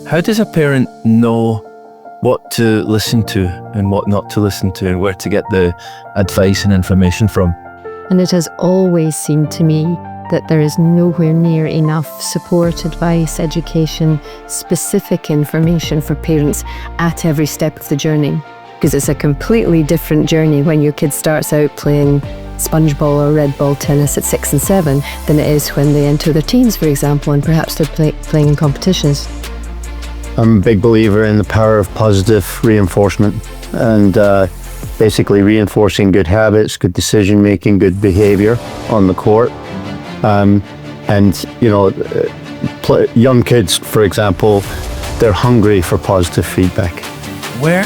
How does a parent know what to listen to and what not to listen to, and where to get the advice and information from? And it has always seemed to me that there is nowhere near enough support, advice, education, specific information for parents at every step of the journey. Because it's a completely different journey when your kid starts out playing sponge ball or red ball tennis at 6 and 7 than it is when they enter their teens, for example, and perhaps they're playing in competitions. I'm a big believer in the power of positive reinforcement and basically reinforcing good habits, good decision making, good behavior on the court. Young kids, for example, they're hungry for positive feedback. Where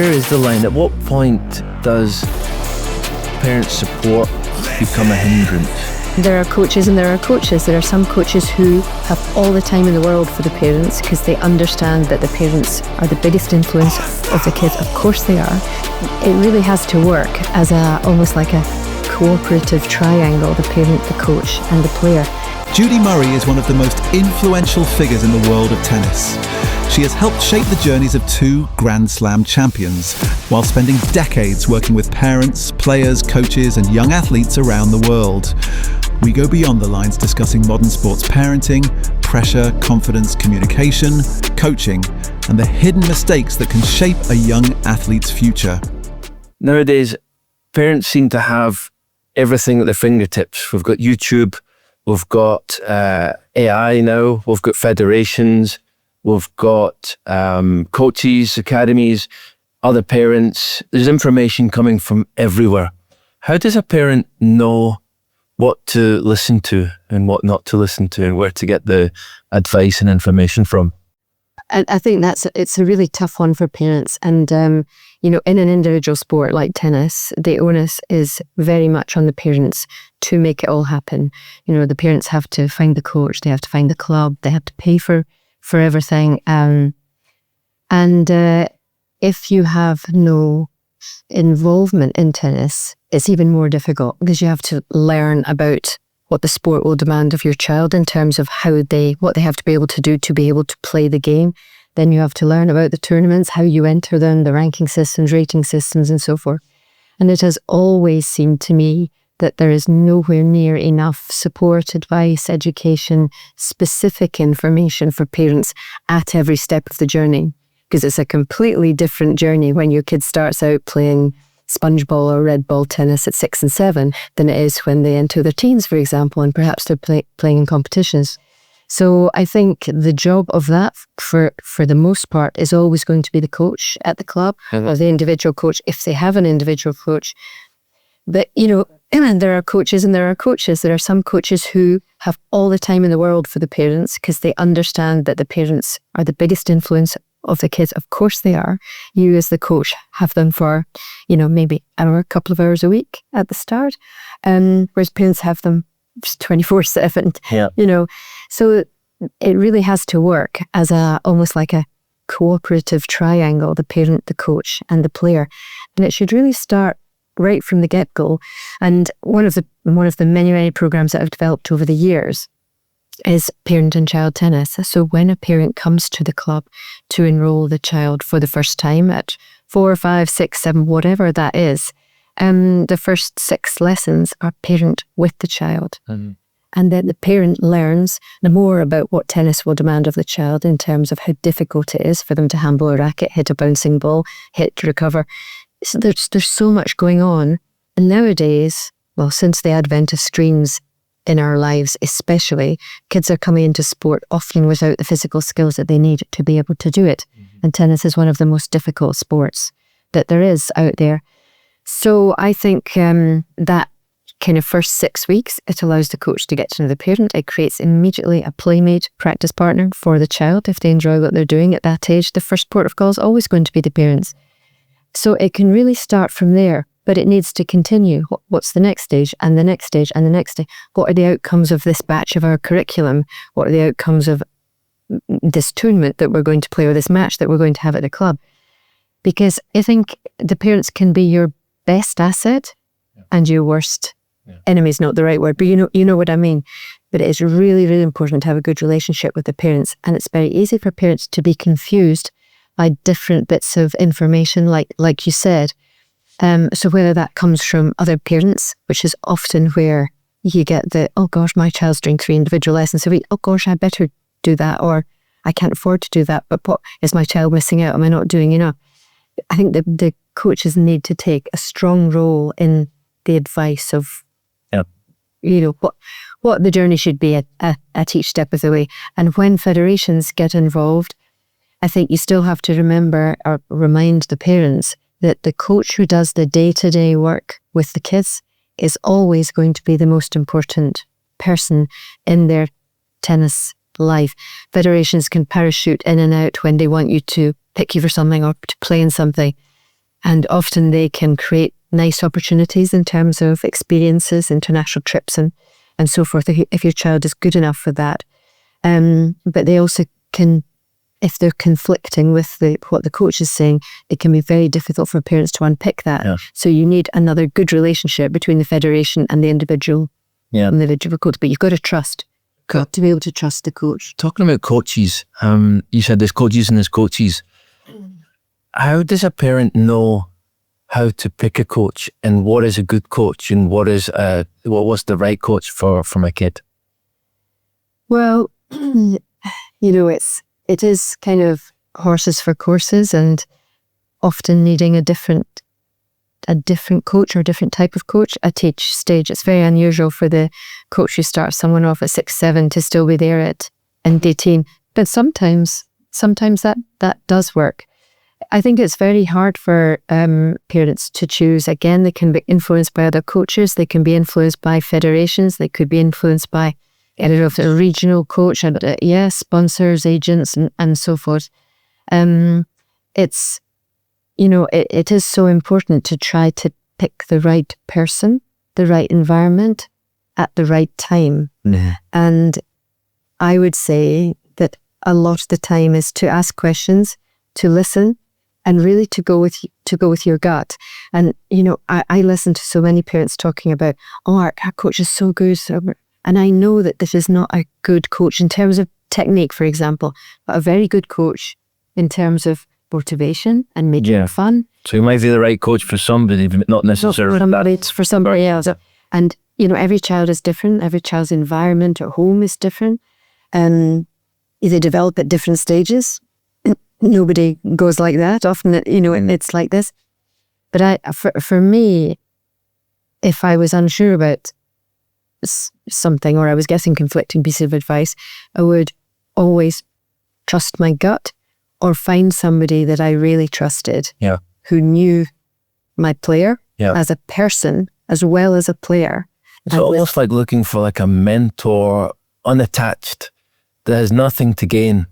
is the line? At what point does parent support become a hindrance? There are coaches and there are coaches. There are some coaches who have all the time in the world for the parents because they understand that the parents are the biggest influence of the kids. Of course they are. It really has to work as almost like a cooperative triangle, the parent, the coach and the player. Judy Murray is one of the most influential figures in the world of tennis. She has helped shape the journeys of 2 Grand Slam champions while spending decades working with parents, players, coaches and young athletes around the world. We go beyond the lines discussing modern sports parenting, pressure, confidence, communication, coaching and the hidden mistakes that can shape a young athlete's future. Nowadays, parents seem to have everything at their fingertips. We've got YouTube, we've got AI now, we've got federations, we've got coaches, academies, other parents. There's information coming from everywhere. How does a parent know what to listen to and what not to listen to, and where to get the advice and information from? And I think it's a really tough one for parents. And, in an individual sport like tennis, the onus is very much on the parents to make it all happen. The parents have to find the coach, they have to find the club, they have to pay for everything. If you have no involvement in tennis, it's even more difficult because you have to learn about what the sport will demand of your child in terms of what they have to be able to do to be able to play the game. Then you have to learn about the tournaments, how you enter them, the ranking systems, rating systems, and so forth. And it has always seemed to me that there is nowhere near enough support, advice, education, specific information for parents at every step of the journey. Because it's a completely different journey when your kid starts out playing sponge ball or red ball tennis at 6 and 7 than it is when they enter their teens, for example, and perhaps they're playing in competitions. So I think the job of that, for the most part, is always going to be the coach at the club or the individual coach, if they have an individual coach. But, there are coaches and there are coaches. There are some coaches who have all the time in the world for the parents because they understand that the parents are the biggest influence of the kids. Of course they are. You as the coach have them for, maybe a couple of hours a week at the start, whereas parents have them 24/7. Yeah. So it really has to work as almost like a cooperative triangle, the parent, the coach and the player. And it should really start right from the get-go. And one of the many programs that I've developed over the years is parent and child tennis. So when a parent comes to the club to enroll the child for the first time at 4, 5, 6, 7, whatever that is, the first 6 lessons are parent with the child. Mm-hmm. And then the parent learns more about what tennis will demand of the child in terms of how difficult it is for them to handle a racket, hit a bouncing ball, hit, recover. So there's so much going on. And nowadays, since the advent of screens in our lives especially, kids are coming into sport often without the physical skills that they need to be able to do it. Mm-hmm. And tennis is one of the most difficult sports that there is out there. So I think that kind of first 6 weeks, it allows the coach to get to know the parent. It creates immediately a playmate, practice partner for the child if they enjoy what they're doing at that age. The first port of call is always going to be the parents. So it can really start from there, but it needs to continue. What's the next stage and the next stage and the next stage? What are the outcomes of this batch of our curriculum? What are the outcomes of this tournament that we're going to play or this match that we're going to have at the club? Because I think the parents can be your best asset and your worst enemy is not the right word, but you know what I mean. But it is really, really important to have a good relationship with the parents. And it's very easy for parents to be confused by different bits of information, like you said. So whether that comes from other parents, which is often where you get the, oh gosh, my child's doing 3 individual lessons a week. Oh gosh, I better do that. Or I can't afford to do that. But what is my child missing out? Am I not doing enough? I think the coaches need to take a strong role in the advice of, what the journey should be at each step of the way. And when federations get involved, I think you still have to remember or remind the parents that the coach who does the day-to-day work with the kids is always going to be the most important person in their tennis life. Federations can parachute in and out when they want you to pick you for something or to play in something. And often they can create nice opportunities in terms of experiences, international trips and so forth, if your child is good enough for that. But they also can, if they're conflicting with what the coach is saying, it can be very difficult for parents to unpick that. Yeah. So you need another good relationship between the federation and the individual coach. But you've got to trust. Got to be able to trust the coach. Talking about coaches, you said there's coaches and there's coaches. How does a parent know how to pick a coach, and what is a good coach, and what was the right coach for my kid? Well, it is kind of horses for courses, and often needing a different coach or a different type of coach at each stage. It's very unusual for the coach who starts someone off at 6, 7 to still be there at 18. But sometimes that does work. I think it's very hard for parents to choose. Again, they can be influenced by other coaches. They can be influenced by federations. They could be influenced by, I don't know, if a regional coach, sponsors, agents, and so forth. It is so important to try to pick the right person, the right environment, at the right time. Yeah. And I would say that a lot of the time is to ask questions, to listen, and really to go with your gut. And, I listen to so many parents talking about, our coach is so good. And I know that this is not a good coach in terms of technique, for example, but a very good coach in terms of motivation and making it fun. So you might be the right coach for somebody, but not necessarily for somebody else. And, every child is different. Every child's environment or home is different. And they develop at different stages. Nobody goes like that. Often, it's like this. But for me, if I was unsure about something or I was getting conflicting pieces of advice, I would always trust my gut or find somebody that I really trusted, who knew my player as a person as well as a player. It's almost like looking for like a mentor, unattached, that has nothing to gain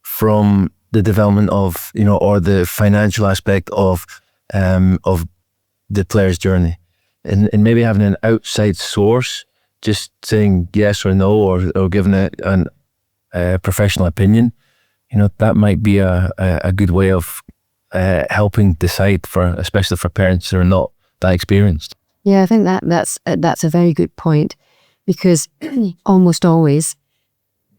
from the development of, or the financial aspect of the player's journey. And maybe having an outside source, just saying yes or no, or giving a professional opinion, that might be a good way of helping decide, especially for parents who are not that experienced. Yeah, I think that's a very good point, because almost always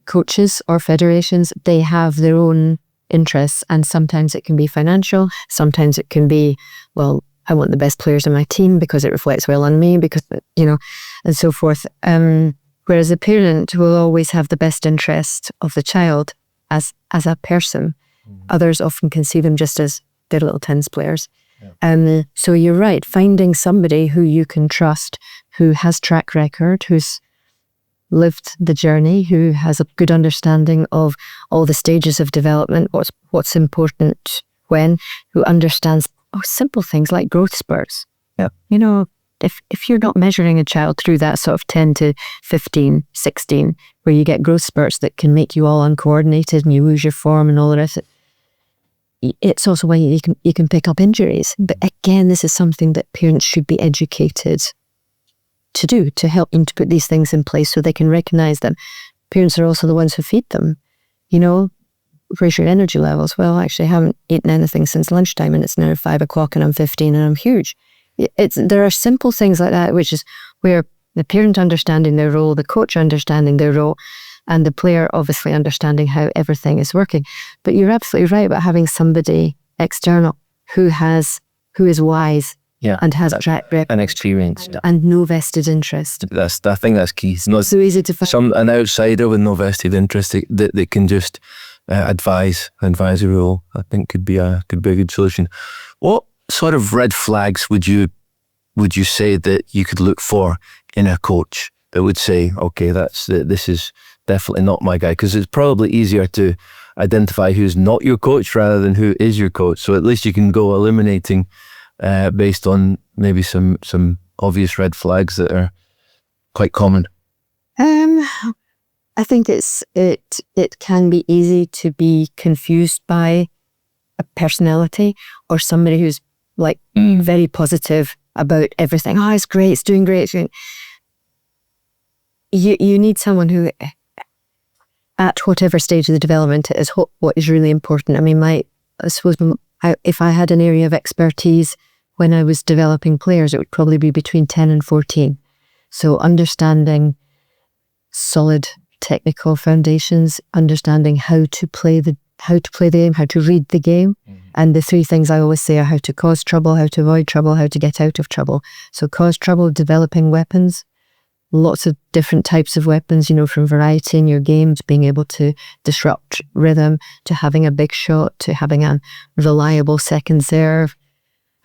coaches or federations, they have their own interests, and sometimes it can be financial, sometimes it can be, well, I want the best players in my team because it reflects well on me, because, and so forth. Whereas a parent will always have the best interest of the child as a person. Others often can see them just as their little tennis players. So you're right, finding somebody who you can trust, who has track record, who's lived the journey, who has a good understanding of all the stages of development, what's important when, who understands simple things like growth spurts. Yeah. If you're not measuring a child through that sort of 10 to 15, 16, where you get growth spurts that can make you all uncoordinated and you lose your form and all the rest, it's also when you can pick up injuries. But again, this is something that parents should be educated to do, to help them to put these things in place so they can recognize them. Parents are also the ones who feed them. Where's your energy levels? Well, actually, I haven't eaten anything since lunchtime, and it's now 5 o'clock and I'm 15 and I'm huge. There are simple things like that, which is where the parent understanding their role, the coach understanding their role, and the player obviously understanding how everything is working. But you're absolutely right about having somebody external who is wise and has track record and experience. and no vested interest. I think that's key. It's not So easy to find. an outsider with no vested interest that can just advise a role. I think could be a good solution. What sort of red flags would you say that you could look for in a coach that would say, okay, this is definitely not my guy? Because it's probably easier to identify who's not your coach rather than who is your coach. So at least you can go eliminating based on maybe some obvious red flags that are quite common. I think it can be easy to be confused by a personality or somebody who's like very positive about everything. Oh, it's great, it's doing great. You need someone who, at whatever stage of the development it is, what is really important. I mean, I suppose if I had an area of expertise when I was developing players, it would probably be between 10 and 14. So understanding solid technical foundations, understanding how to play the game, how to read the game. And the three things I always say are how to cause trouble, how to avoid trouble, how to get out of trouble. So cause trouble, developing weapons, lots of different types of weapons, from variety in your games, being able to disrupt rhythm, to having a big shot, to having a reliable second serve,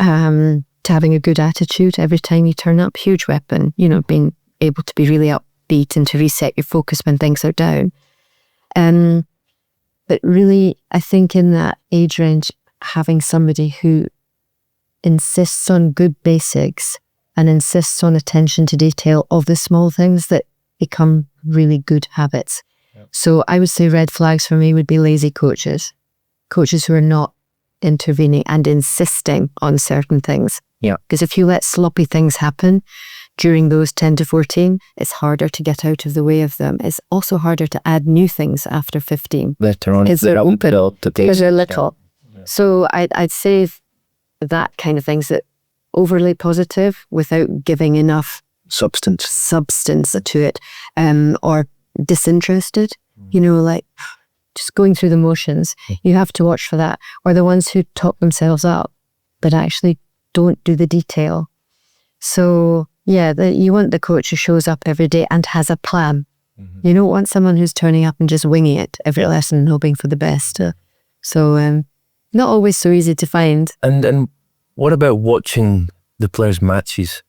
to having a good attitude every time you turn up. Huge weapon, being able to be really upbeat and to reset your focus when things are down. But really, I think in that age range, having somebody who insists on good basics and insists on attention to detail of the small things that become really good habits. Yep. So I would say red flags for me would be lazy coaches who are not intervening and insisting on certain things. Yeah. Because if you let sloppy things happen during those 10 to 14, it's harder to get out of the way of them. It's also harder to add new things after 15. Later on, they're open because they're little. Yeah. So I'd say that kind of things, that overly positive without giving enough substance to it, or disinterested, like just going through the motions. You have to watch for that. Or the ones who talk themselves up but actually don't do the detail. So yeah, you want the coach who shows up every day and has a plan. You don't want someone who's turning up and just winging it every lesson, hoping for the best. So not always so easy to find. And what about watching the players' matches?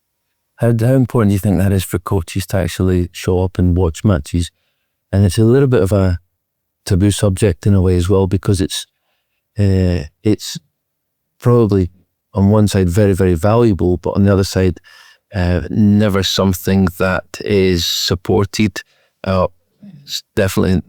How important do you think that is for coaches to actually show up and watch matches? And it's a little bit of a taboo subject in a way as well, because it's probably on one side very, very valuable, but on the other side never something that is supported. It's definitely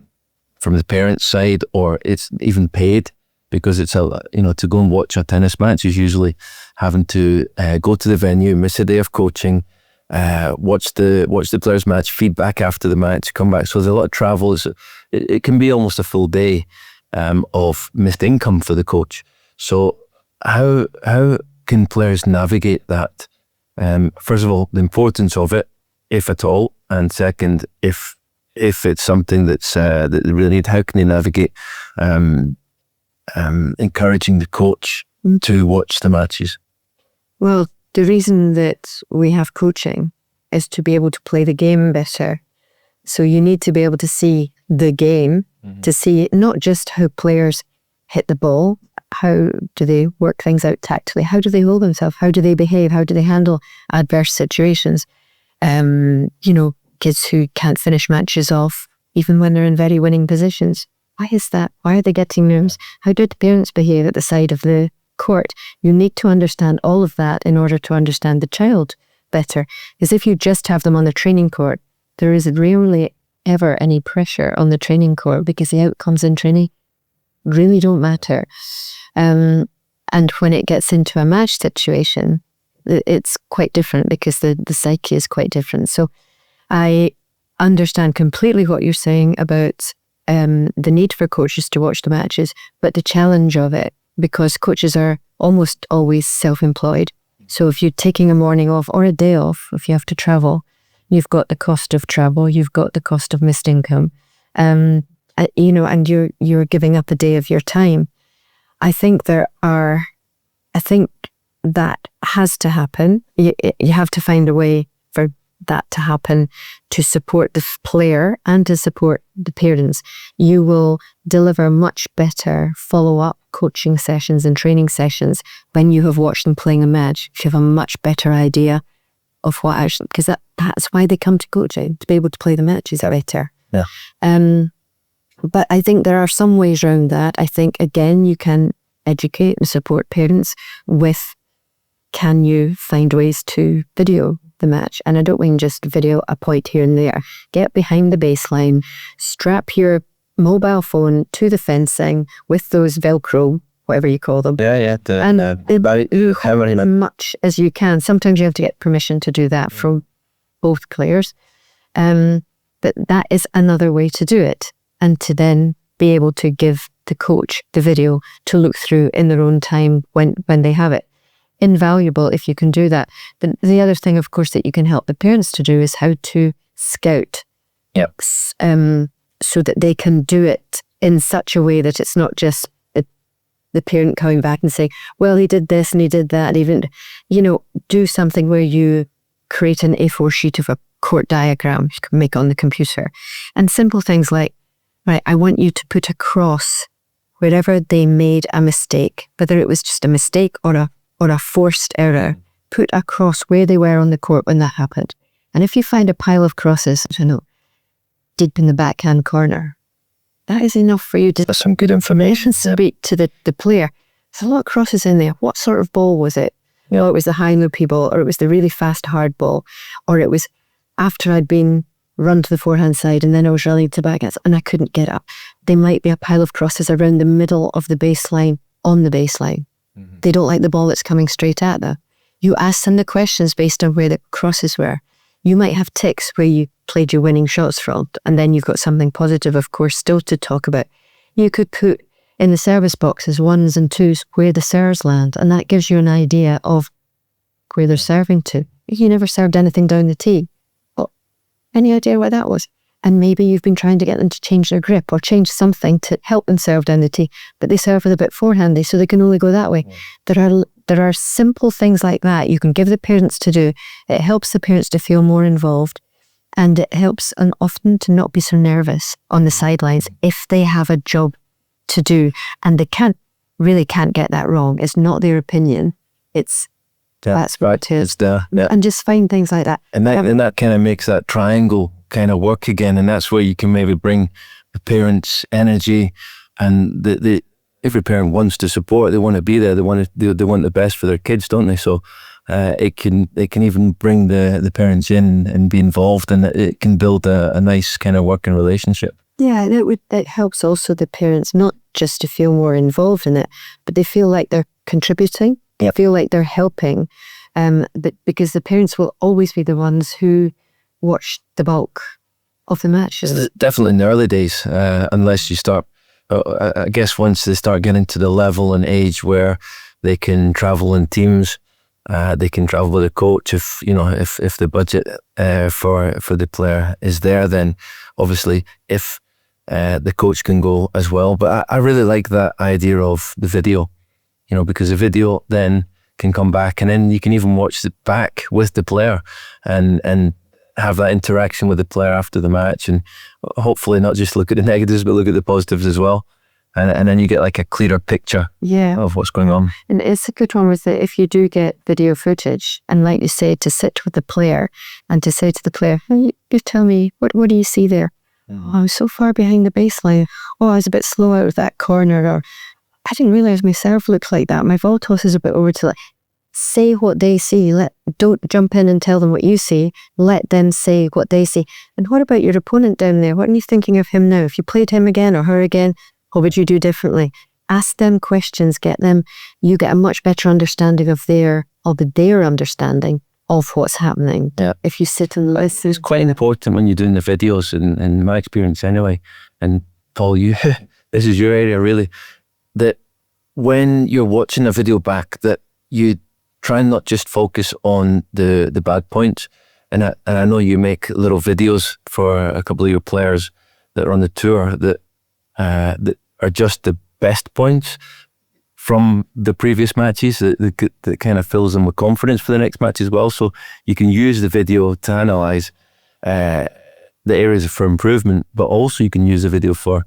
from the parents' side, or it's even paid, because it's to go and watch a tennis match is usually having to go to the venue, miss a day of coaching, watch the players' match, feedback after the match, come back. So there's a lot of travel. It can be almost a full day of missed income for the coach. So how can players navigate that? First of all, the importance of it, if at all, and second, if it's something that they really need, how can they navigate encouraging the coach to watch the matches? Well, the reason that we have coaching is to be able to play the game better. So you need to be able to see the game, to see not just how players hit the ball, how do they work things out tactically, how do they hold themselves, how do they behave, how do they handle adverse situations. Kids who can't finish matches off, even when they're in very winning positions. Why is that? Why are they getting nerves? How do the parents behave at the side of the court? You need to understand all of that in order to understand the child better. Because if you just have them on the training court, there is rarely ever any pressure on the training court, because the outcomes in training really don't matter. And when it gets into a match situation, it's quite different, because the psyche is quite different. So I understand completely what you're saying about the need for coaches to watch the matches, but the challenge of it, because coaches are almost always self-employed. So if you're taking a morning off or a day off, if you have to travel, you've got the cost of travel, you've got the cost of missed income, and you're giving up a day of your time. I think that has to happen. You have to find a way for that to happen to support the player and to support the parents. You will deliver much better follow-up coaching sessions and training sessions when you have watched them playing a match. You have a much better idea of what actually, because that's why they come to coaching, to be able to play the matches better. Yeah. But I think there are some ways around that. I think, again, you can educate and support parents with, can you find ways to video the match? And I don't mean just video a point here and there. Get behind the baseline, strap your mobile phone to the fencing with those Velcro, whatever you call them. Yeah. As much as you can. Sometimes you have to get permission to do that from both players. But that is another way to do it. And to then be able to give the coach the video to look through in their own time when they have it. Invaluable if you can do that. But the other thing, of course, that you can help the parents to do is how to scout. Yep. So that they can do it in such a way that it's not just the parent coming back and saying, well, he did this and he did that. Even, do something where you create an A4 sheet of a court diagram you can make on the computer. And simple things like, right, I want you to put a cross wherever they made a mistake, whether it was just a mistake or a forced error, put a cross where they were on the court when that happened. And if you find a pile of crosses, deep in the backhand corner, that is enough for you to... That's some good information. Speak to the player. There's a lot of crosses in there. What sort of ball was it? It was the high loopy ball, or it was the really fast hard ball, or it was after I'd been run to the forehand side and then I was running to backhand and I couldn't get up. There might be a pile of crosses around the middle of the baseline, on the baseline. Mm-hmm. They don't like the ball that's coming straight at them. You ask them the questions based on where the crosses were. You might have ticks where you played your winning shots from, and then you've got something positive, of course, still to talk about. You could put in the service boxes 1s and 2s where the serves land, and that gives you an idea of where they're serving to. You never served anything down the tee. Well, any idea what that was? And maybe you've been trying to get them to change their grip or change something to help them serve down the tee, but they serve with a bit forehandy, so they can only go that way. Mm. There are simple things like that you can give the parents to do. It helps the parents to feel more involved, and it helps and often to not be so nervous on the sidelines if they have a job to do, and they can't get that wrong. It's not their opinion. That's what it is. And just find things like that. And that kind of makes that triangle kind of work again, and that's where you can maybe bring the parents' energy, and every parent wants to support. They want to be there. They want the best for their kids, don't they? So it can even bring the parents in and be involved, and it can build a nice kind of working relationship. Yeah, that helps also the parents not just to feel more involved in it, but they feel like they're contributing. They feel like they're helping, but because the parents will always be the ones who watch the bulk of the matches. Definitely in the early days, unless you start. I guess once they start getting to the level and age where they can travel in teams, they can travel with a coach. If the budget for the player is there, then obviously if the coach can go as well. But I really like that idea of the video, because the video then can come back, and then you can even watch it back with the player and have that interaction with the player after the match, and hopefully not just look at the negatives but look at the positives as well, and then you get like a clearer picture of what's going on. And it's a good one with it if you do get video footage, and like you say, to sit with the player and to say to the player, hey, you tell me, what do you see there? Oh, I was so far behind the baseline. Oh, I was a bit slow out of that corner, or I didn't realise my serve looked like that. My ball toss is a bit over to that. Say what they see. Don't jump in and tell them what you see. Let them say what they see. And what about your opponent down there? What are you thinking of him now? If you played him again or her again, what would you do differently? Ask them questions. You get a much better understanding of their understanding of what's happening. Yeah. If you sit and listen. It's quite important when you're doing the videos, in my experience anyway. And Paul, this is your area really, that when you're watching a video back, that you try and not just focus on the bad points, and I know you make little videos for a couple of your players that are on the tour that are just the best points from the previous matches that kind of fills them with confidence for the next match as well. So you can use the video to analyse the areas for improvement, but also you can use the video for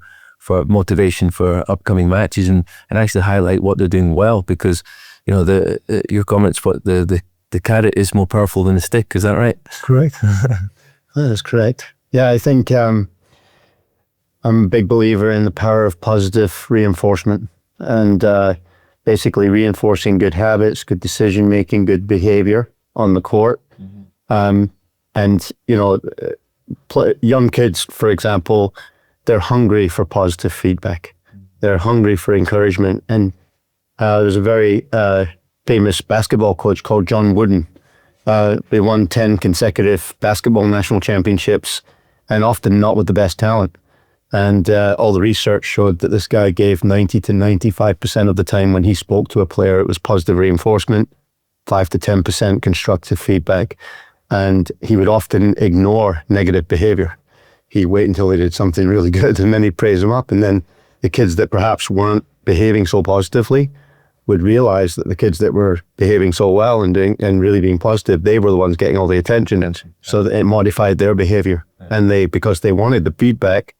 motivation for upcoming matches and actually highlight what they're doing well, because your comments, what the carrot is more powerful than the stick. Is that right? Correct. That is correct. Yeah, I think I'm a big believer in the power of positive reinforcement and basically reinforcing good habits, good decision making, good behavior on the court. And young kids, for example, they're hungry for positive feedback. They're hungry for encouragement. And there's a very famous basketball coach called John Wooden. They won 10 consecutive basketball national championships, and often not with the best talent. And all the research showed that this guy gave 90 to 95% of the time when he spoke to a player, it was positive reinforcement, 5 to 10% constructive feedback. And he would often ignore negative behavior. He'd wait until they did something really good and then he'd praise them up. And then the kids that perhaps weren't behaving so positively would realize that the kids that were behaving so well and really being positive, they were the ones getting all the attention. So that it modified their behavior. And because they wanted the feedback,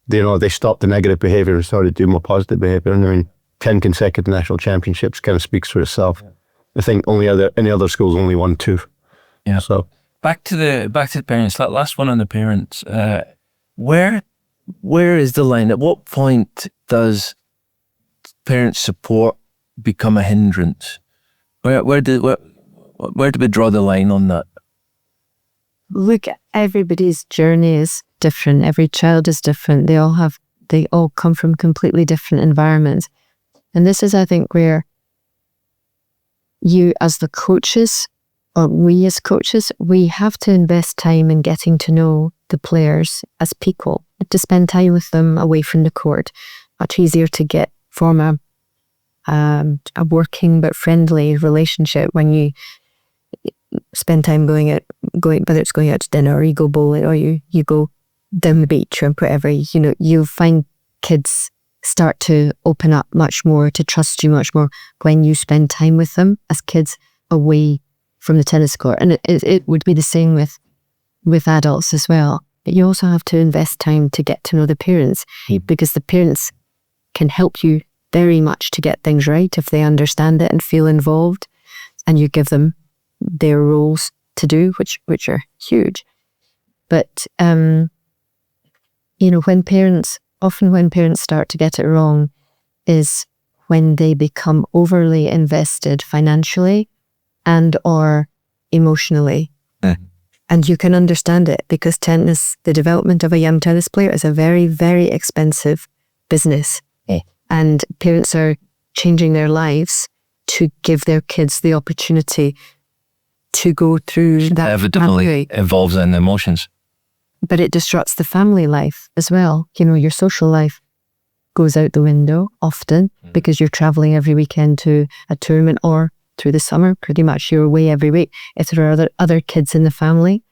they stopped the negative behavior and started doing more positive behavior. And they're in 10 consecutive national championships, kind of speaks for itself. I think any other schools only won 2. Yeah. So back to the parents. That last one on the parents. Where is the line? At what point does parent support become a hindrance? Where do we draw the line on that? Look, everybody's journey is different. Every child is different. They all come from completely different environments. And this is, I think, where you as the coaches, or we as coaches, we have to invest time in getting to know the players as people, to spend time with them away from the court. Much easier to form a working but friendly relationship when you spend time going whether it's going out to dinner or you go bowling or you go down the beach or whatever. You'll find kids start to open up much more, to trust you much more when you spend time with them as kids away from the tennis court. And it would be the same with adults as well. But you also have to invest time to get to know the parents, because the parents can help you very much to get things right if they understand it and feel involved, and you give them their roles to do, which are huge. But when parents start to get it wrong is when they become overly invested financially and or emotionally. And you can understand it, because the development of a young tennis player is a very, very expensive business. And parents are changing their lives to give their kids the opportunity to go through that. Evidently involves in emotions. But it disrupts the family life as well. Your social life goes out the window often because you're traveling every weekend to a tournament, or through the summer, pretty much you're away every week. If there are other kids in the family,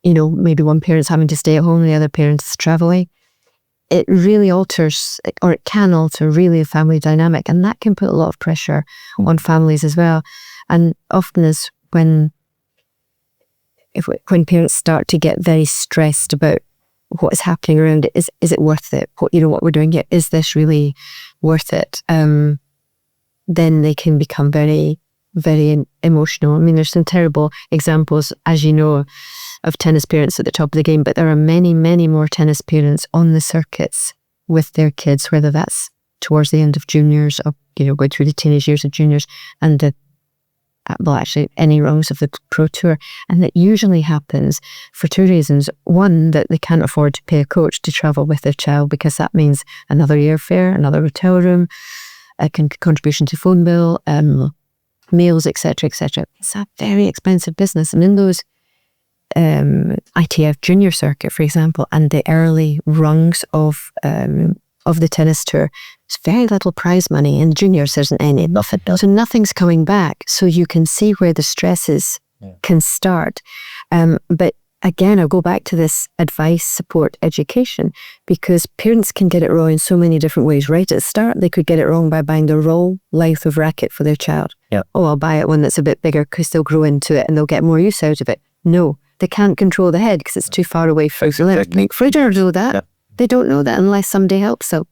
maybe one parent's having to stay at home and the other parent's traveling, it really alters, or it can alter really the family dynamic. And that can put a lot of pressure on families as well. And often is when parents start to get very stressed about what is happening around it, is it worth it? What we're doing here, is this really worth it? Then they can become very, very emotional. I mean, there's some terrible examples, as you know, of tennis parents at the top of the game, but there are many, many more tennis parents on the circuits with their kids, whether that's towards the end of juniors or, going through the teenage years of juniors and actually any rungs of the pro tour. And that usually happens for 2 reasons. One, that they can't afford to pay a coach to travel with their child, because that means another airfare, another hotel room, a contribution to phone bill, meals, etc., etc. It's a very expensive business. And in those ITF junior circuit, for example, and the early rungs of the tennis tour, there's very little prize money. In juniors, there isn't any. So nothing's coming back. So you can see where the stresses can start. But again, I'll go back to this advice, support, education, because parents can get it wrong in so many different ways. Right at the start, they could get it wrong by buying the wrong length of racket for their child. Yeah. Oh, I'll buy it one that's a bit bigger because they'll grow into it and they'll get more use out of it. No, they can't control the head because it's too far away from the lip. Friggers know that. Yeah. They don't know that unless somebody helps them.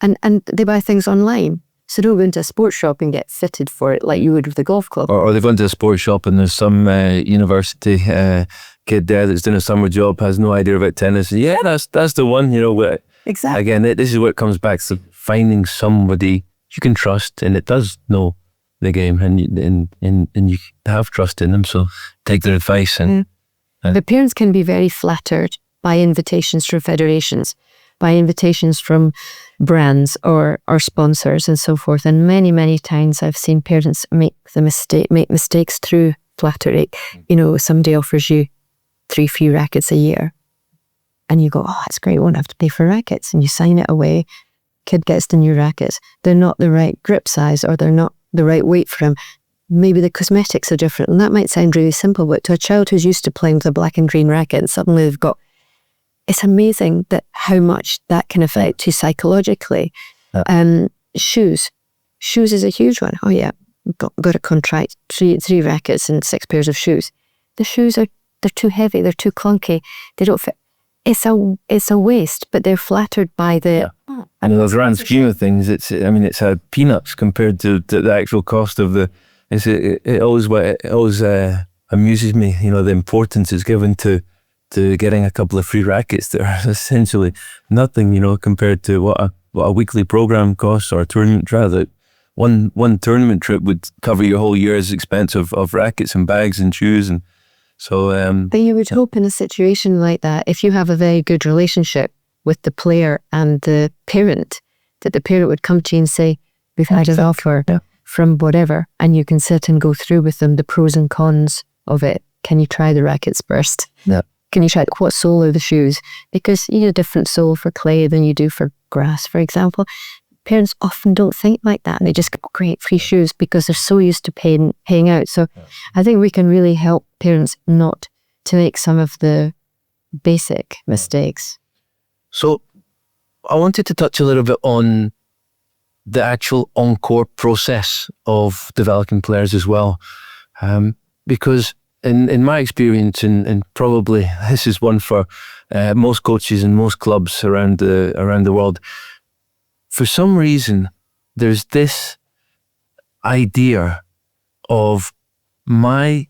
And they buy things online. So don't go into a sports shop and get fitted for it like you would with a golf club. Or they've gone to a sports shop and there's some university kid there that's doing a summer job, has no idea about tennis. Yeah, that's the one, Exactly. Again, this is what it comes back to, finding somebody you can trust and it does know the game and you have trust in them. So take their advice. The parents can be very flattered by invitations from federations, by invitations from brands or sponsors and so forth. And many, many times I've seen parents make mistakes through flattery. Somebody offers you 3 free rackets a year and you go, oh, that's great, I won't have to pay for rackets. And you sign it away, kid gets the new rackets. They're not the right grip size or they're not the right weight for him. Maybe the cosmetics are different. And that might sound really simple, but to a child who's used to playing with a black and green racket and suddenly they've got, it's amazing that how much that can affect you psychologically. Shoes is a huge one. Oh yeah, got to contract three rackets and 6 pairs of shoes. The shoes they're too heavy, they're too clunky, they don't fit. It's a waste, but they're flattered by the. Yeah. And in the grand scheme of things, it's peanuts compared to the actual cost of the. It always amuses me, the importance is given to getting a couple of free rackets that are essentially nothing, compared to what a weekly program costs or a tournament trip. That one tournament trip would cover your whole year's expense of rackets and bags and shoes, and so. But you would hope in a situation like that, if you have a very good relationship with the player and the parent, that the parent would come to you and say, "We've had an offer from whatever," and you can sit and go through with them the pros and cons of it. Can you try the rackets first? Yeah. Can you try what sole are the shoes? Because you need a different sole for clay than you do for grass, for example. Parents often don't think like that. They just go, great, free shoes, because they're so used to paying out. So I think we can really help parents not to make some of the basic mistakes. So I wanted to touch a little bit on the actual on-court process of developing players as well. Because in my experience, and probably this is one for most coaches and most clubs around the world, for some reason, there's this idea of my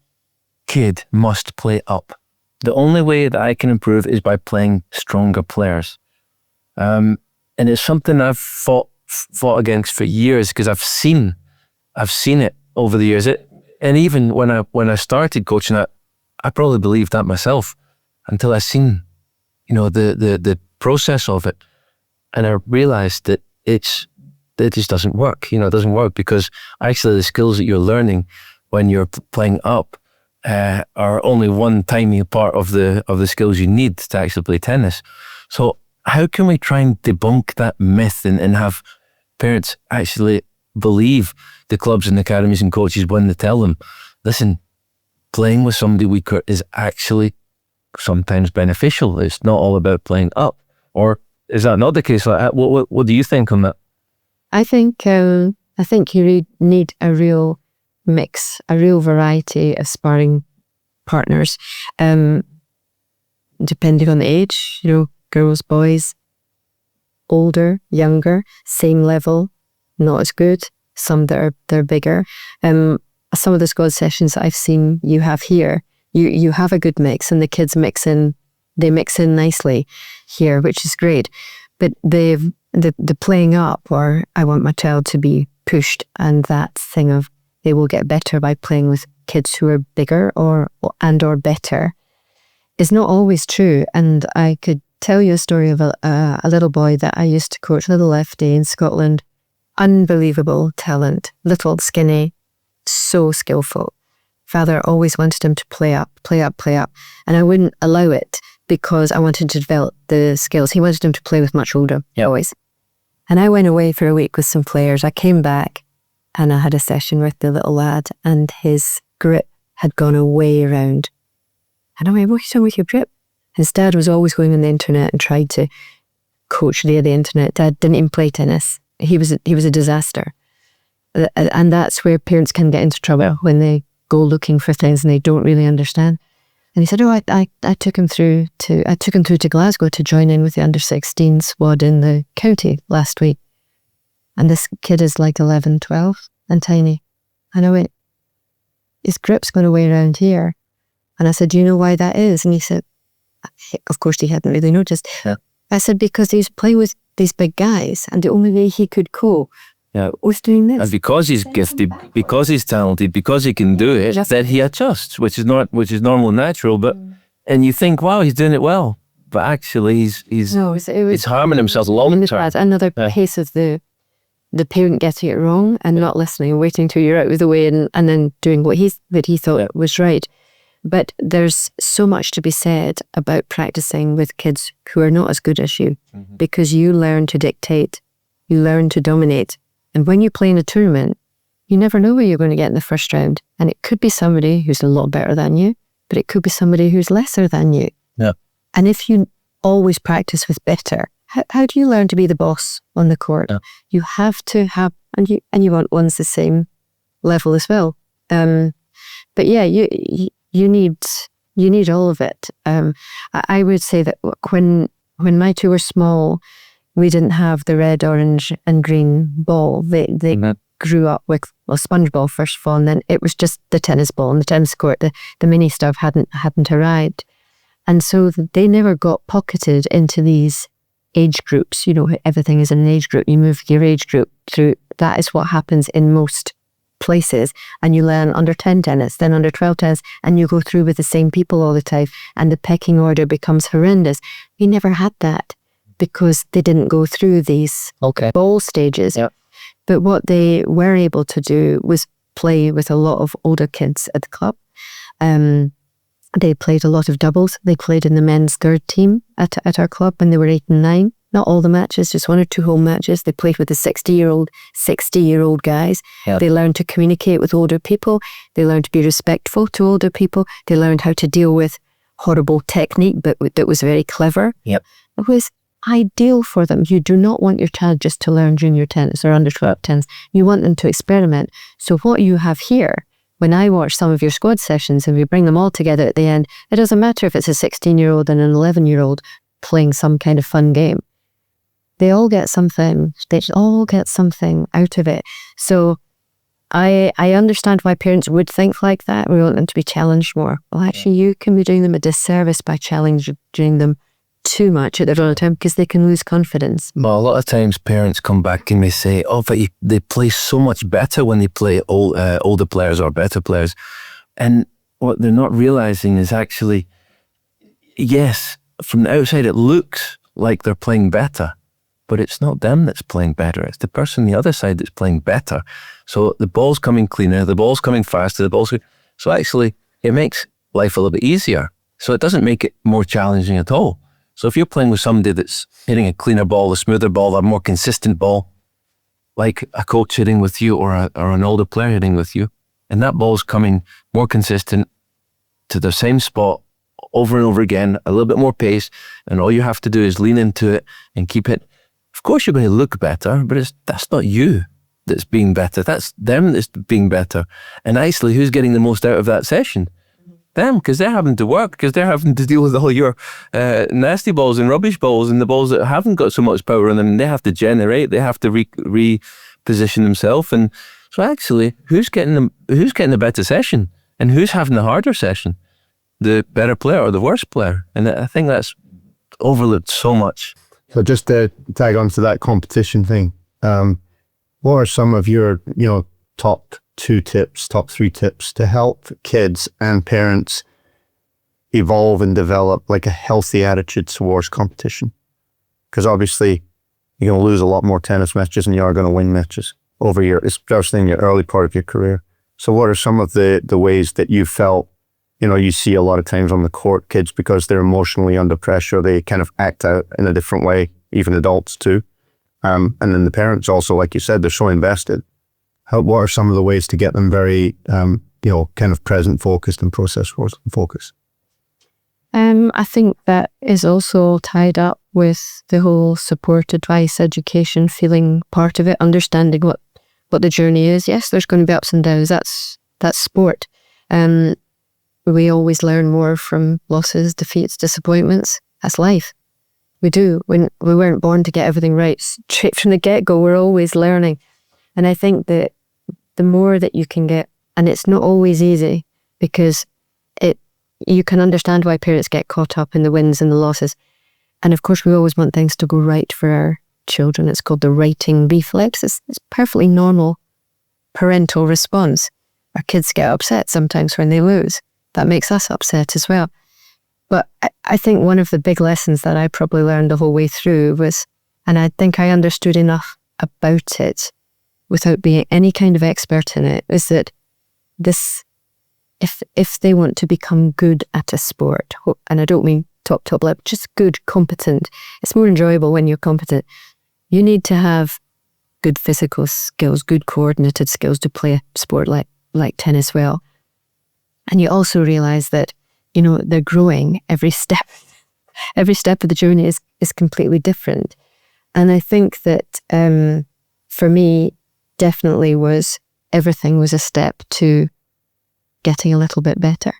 kid must play up. The only way that I can improve is by playing stronger players. And it's something I've fought against for years because I've seen it over the years. And even when I started coaching, I probably believed that myself until I seen, the process of it, and I realized that it just doesn't work. It doesn't work because actually the skills that you're learning when you're playing up are only one tiny part of the skills you need to actually play tennis. So how can we try and debunk that myth and have parents actually believe the clubs and academies and coaches when they tell them, listen, playing with somebody weaker is actually sometimes beneficial. It's not all about playing up. Or is that not the case? What do you think on that? I think you need a real mix, a real variety of sparring partners, depending on the age, girls, boys, older, younger, same level, not as good, some that they're bigger. Some of the squad sessions that I've seen you have here, you have a good mix and the kids mix in nicely here, which is great. But the playing up, or I want my child to be pushed, and that thing of they will get better by playing with kids who are bigger or better, is not always true. And I could tell you a story of a little boy that I used to coach, little lefty in Scotland, unbelievable talent, little, skinny, so skillful. Father always wanted him to play up, and I wouldn't allow it because I wanted to develop the skills. He wanted him to play with much older boys. And I went away for a week with some players. I came back and I had a session with the little lad, and his grip had gone way around. And I went, "What's wrong with your grip?" His dad was always going on the internet and tried to coach via the internet. Dad didn't even play tennis. He was a disaster. And that's where parents can get into trouble, when they go looking for things and they don't really understand. And he said, "Oh, I took him through to Glasgow to join in with the under-16 squad in the county last week. And this kid is like 11, 12 and tiny." And I went, "His grip's going away around here." And I said, "Do you know why that is?" And he said, of course he hadn't really noticed. Yeah. I said, "Because he was playing with these big guys, and the only way he could cope was doing this." And because he's gifted, because he's talented, because he can do it, then he adjusts, which is normal and natural. But and you think, wow, he's doing it well, but actually he's harming himself long term. Another case of the parent getting it wrong and not listening and waiting till you're out of the way and then doing what he thought was right. But there's so much to be said about practicing with kids who are not as good as you, because you learn to dictate, you learn to dominate. And when you play in a tournament, you never know where you're going to get in the first round. And it could be somebody who's a lot better than you, but it could be somebody who's lesser than you. Yeah. And if you always practice with better, how do you learn to be the boss on the court? Yeah. You have to have, and you want ones the same level as well. But yeah, you need all of it. I would say that when my two were small, we didn't have the red, orange, and green ball. They grew up with a sponge ball first of all, and then it was just the tennis ball and the tennis court. The mini stuff hadn't arrived, and so they never got pocketed into these age groups. You know, everything is in an age group. You move your age group through. That is what happens in most places, and you learn under 10 tennis, then under 12 tennis, and you go through with the same people all the time, and the pecking order becomes horrendous. We never had that because they didn't go through these ball stages. Yep. But what they were able to do was play with a lot of older kids at the club. They played a lot of doubles. They played in the men's third team at our club when they were 8 and 9. Not all the matches, just 1 or 2 home matches. They played with the 60-year-old guys. Yep. They learned to communicate with older people. They learned to be respectful to older people. They learned how to deal with horrible technique, but that was very clever. Yep. It was ideal for them. You do not want your child just to learn junior tennis or under 12 tennis. You want them to experiment. So what you have here, when I watch some of your squad sessions and we bring them all together at the end, it doesn't matter if it's a 16-year-old and an 11-year-old playing some kind of fun game. They all get something. They all get something out of it. So I understand why parents would think like that. We want them to be challenged more. Well, actually, you can be doing them a disservice by challenging them too much at the wrong time, because they can lose confidence. Well, a lot of times parents come back and they say, "Oh, but they play so much better when they play older players or better players." And what they're not realizing is actually, yes, from the outside it looks like they're playing better, but it's not them that's playing better. It's the person on the other side that's playing better. So the ball's coming cleaner, the ball's coming faster, so actually it makes life a little bit easier. So it doesn't make it more challenging at all. So if you're playing with somebody that's hitting a cleaner ball, a smoother ball, a more consistent ball, like a coach hitting with you or an older player hitting with you, and that ball's coming more consistent to the same spot over and over again, a little bit more pace, and all you have to do is lean into it and keep it. Of course you're going to look better, but that's not you that's being better. That's them that's being better. And actually, who's getting the most out of that session? Them, because they're having to work, because they're having to deal with all your nasty balls and rubbish balls and the balls that haven't got so much power in them. They have to generate, they have to reposition themselves. And so actually, who's getting the better session and who's having the harder session? The better player or the worse player? And I think that's overlooked so much. So just to tag on to that competition thing, what are some of your top 3 tips to help kids and parents evolve and develop like a healthy attitude towards competition? Because obviously you're going to lose a lot more tennis matches than you are going to win matches especially in your early part of your career. So what are some of the ways that you felt, you see a lot of times on the court, kids, because they're emotionally under pressure, they kind of act out in a different way, even adults too. And then the parents also, like you said, they're so invested. What are some of the ways to get them very, kind of present focused and process focused? I think that is also tied up with the whole support, advice, education, feeling part of it, understanding what the journey is. Yes, there's going to be ups and downs. That's sport. We always learn more from losses, defeats, disappointments. That's life. We do. We weren't born to get everything right. Straight from the get-go, we're always learning. And I think that the more that you can get, and it's not always easy, because you can understand why parents get caught up in the wins and the losses. And of course, we always want things to go right for our children. It's called the righting reflex. It's perfectly normal parental response. Our kids get upset sometimes when they lose. That makes us upset as well. But I think one of the big lessons that I probably learned the whole way through was, and I think I understood enough about it without being any kind of expert in it, is that this, if they want to become good at a sport, and I don't mean top level, just good, competent. It's more enjoyable when you're competent. You need to have good physical skills, good coordinated skills to play a sport like tennis well. And you also realize that, they're growing every step. Every step of the journey is completely different. And I think that for me, definitely everything was a step to getting a little bit better.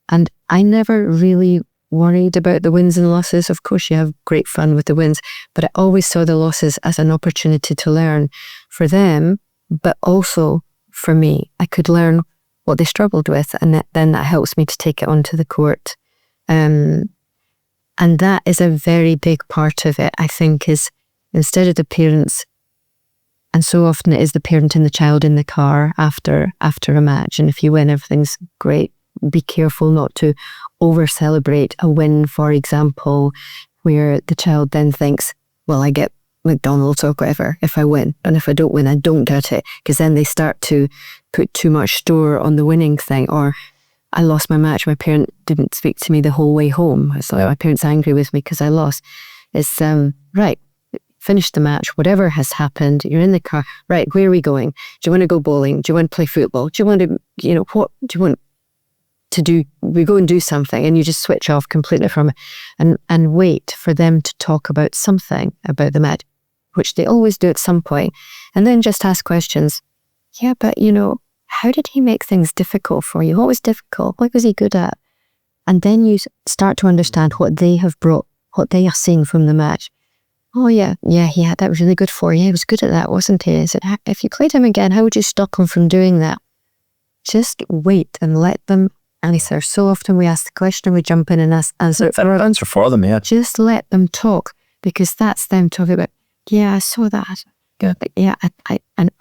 And I never really worried about the wins and losses. Of course, you have great fun with the wins, but I always saw the losses as an opportunity to learn for them, but also for me. I could learn what they struggled with, and then that helps me to take it onto the court. And that is a very big part of it, I think, is instead of the parents, and so often it is the parent and the child in the car after a match, and if you win, everything's great. Be careful not to over-celebrate a win, for example, where the child then thinks, well, I get McDonald's or whatever if I win, and if I don't win, I don't get it, because then they start to put too much store on the winning thing. Or I lost my match, my parent didn't speak to me the whole way home. It's like my parent's angry with me because I lost. It's right, finish the match, whatever has happened, you're in the car, right, where are we going? Do you want to go bowling? Do you want to play football? Do you want to, what do you want to do? We go and do something, and you just switch off completely from it and wait for them to talk about something about the match, which they always do at some point, and then just ask questions. Yeah, but how did he make things difficult for you? What was difficult? What was he good at? And then you start to understand what they have brought, what they are seeing from the match. Oh yeah, that was really good for you. He was good at that, wasn't he? I said, if you played him again, how would you stop him from doing that? Just wait and let them answer. So often we ask the question, we jump in and answer for them, yeah. Just let them talk, because that's them talking about, yeah, I saw that. Good. Yeah, I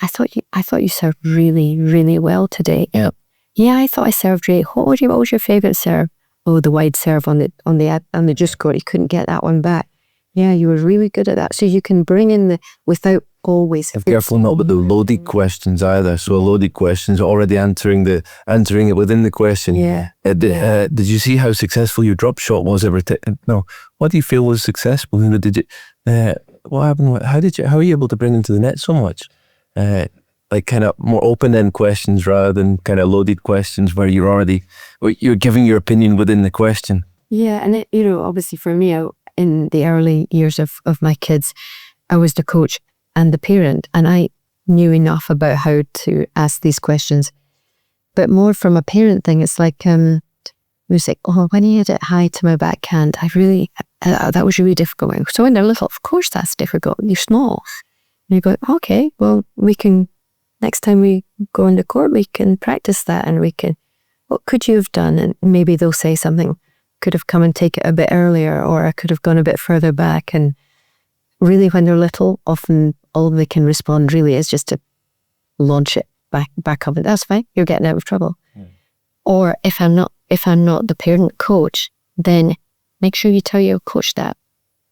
thought you served really, really well today. Yeah. Yeah, I thought I served great. What was your favourite serve? Oh, the wide serve on the juice court. You couldn't get that one back. Yeah, you were really good at that. So you can bring in without always. Be careful not with the loaded questions either. So a loaded questions already answering it within the question. Yeah. Did you see how successful your drop shot was No. What do you feel was successful? What happened? How are you able to bring them to the net so much? Like kind of more open-end questions rather than kind of loaded questions where you're giving your opinion within the question. Yeah, and obviously for me, in the early years of my kids, I was the coach and the parent, and I knew enough about how to ask these questions. But more from a parent thing, it's like, it was like, oh, when he hit it high to my backhand, that was really difficult. So when they're little, of course that's difficult. You're small. And you go, okay, well, next time we go on the court, we can practice that, and what could you have done? And maybe they'll say something, could have come and take it a bit earlier, or I could have gone a bit further back. And really, when they're little, often all they can respond really is just to launch it back up. That's fine, you're getting out of trouble. Or if I'm not the parent coach, then make sure you tell your coach that.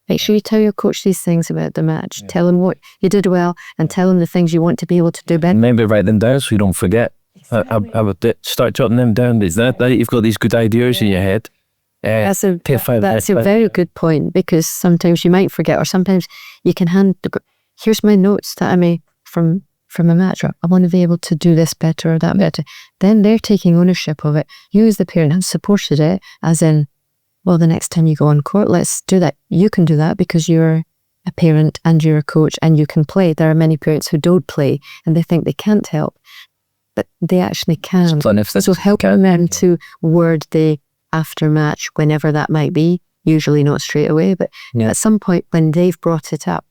Make sure you tell your coach these things about the match. Yeah. Tell him what you did well, and tell him the things you want to be able to do better. Maybe write them down so you don't forget. Exactly. I would start jotting them down. Is that you've got these good ideas in your head? That's a very good point, because sometimes you might forget, or sometimes you can here's my notes that I made from a match, or I want to be able to do this better or that better. Then they're taking ownership of it. You as the parent have supported it, as in, well, the next time you go on court, let's do that. You can do that because you're a parent and you're a coach and you can play. There are many parents who don't play and they think they can't help, but they actually can. So helping them to word the aftermatch, whenever that might be, usually not straight away, but at some point when they've brought it up,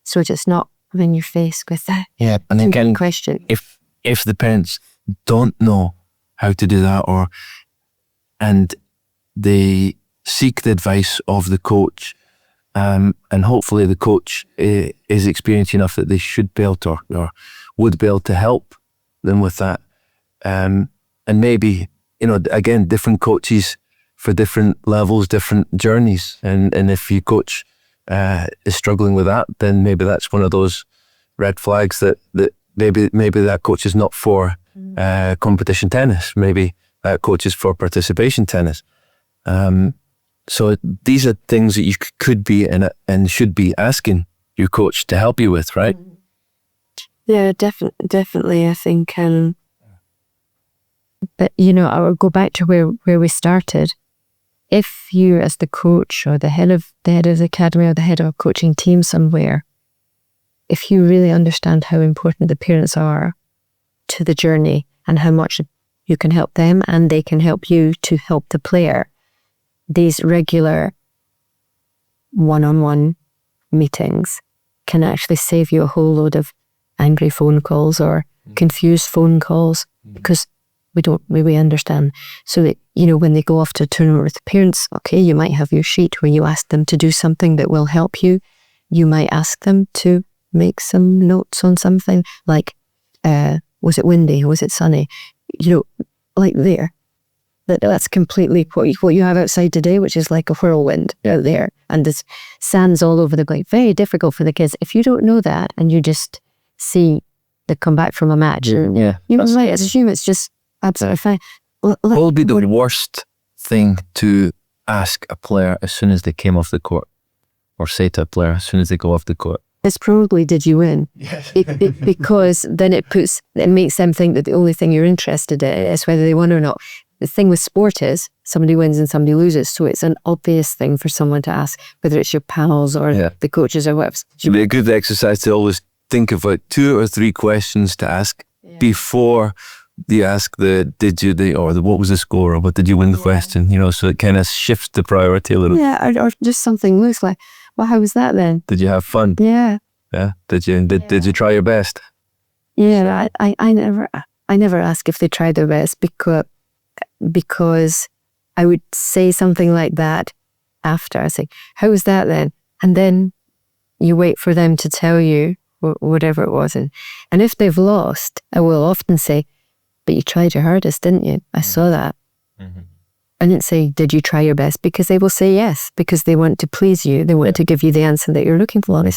so it's not in your face with that. Yeah, and again, question. If the parents don't know how to do that, and they seek the advice of the coach, and hopefully the coach is experienced enough that they should be able to, or would be able to help them with that. And maybe, again, different coaches for different levels, different journeys. And if your coach is struggling with that, then maybe that's one of those red flags that maybe that coach is not for competition tennis. Maybe that coach is for participation tennis. So these are things that you could be and should be asking your coach to help you with, right? Yeah, definitely. I think, but I would go back to where we started. If you, as the coach or the head of the academy or the head of a coaching team somewhere, if you really understand how important the parents are to the journey and how much you can help them and they can help you to help the player, these regular one-on-one meetings can actually save you a whole load of angry phone calls or confused phone calls, because we understand. So that, when they go off to a tournament with the parents, okay, you might have your sheet where you ask them to do something that will help you. You might ask them to make some notes on something like, was it windy? Was it sunny? Like there. That's completely what you have outside today, which is like a whirlwind out there. And there's sands all over the place. Very difficult for the kids. If you don't know that and you just see they come back from a match, you might assume it's just absolutely fine. What would be the worst thing to ask a player as soon as they came off the court, or say to a player as soon as they go off the court? It's probably, did you win? Yes. Because then it makes them think that the only thing you're interested in is whether they won or not. The thing with sport is somebody wins and somebody loses, so it's an obvious thing for someone to ask, whether it's your pals or the coaches or whatever. It'd be a good exercise to always think of 2 or 3 questions to ask before you ask what was the score, or what did you win the question, so it kind of shifts the priority a little. Yeah, or just something loose like, well, how was that then? Did you have fun? Yeah. Yeah. Did you try your best? Yeah, I never ask if they tried their best because I would say something like that after. I say, how was that then? And then you wait for them to tell you whatever it was. And if they've lost, I will often say, but you tried your hardest, didn't you? I saw that. Mm-hmm. I didn't say, did you try your best? Because they will say yes, because they want to please you. They want to give you the answer that you're looking for. You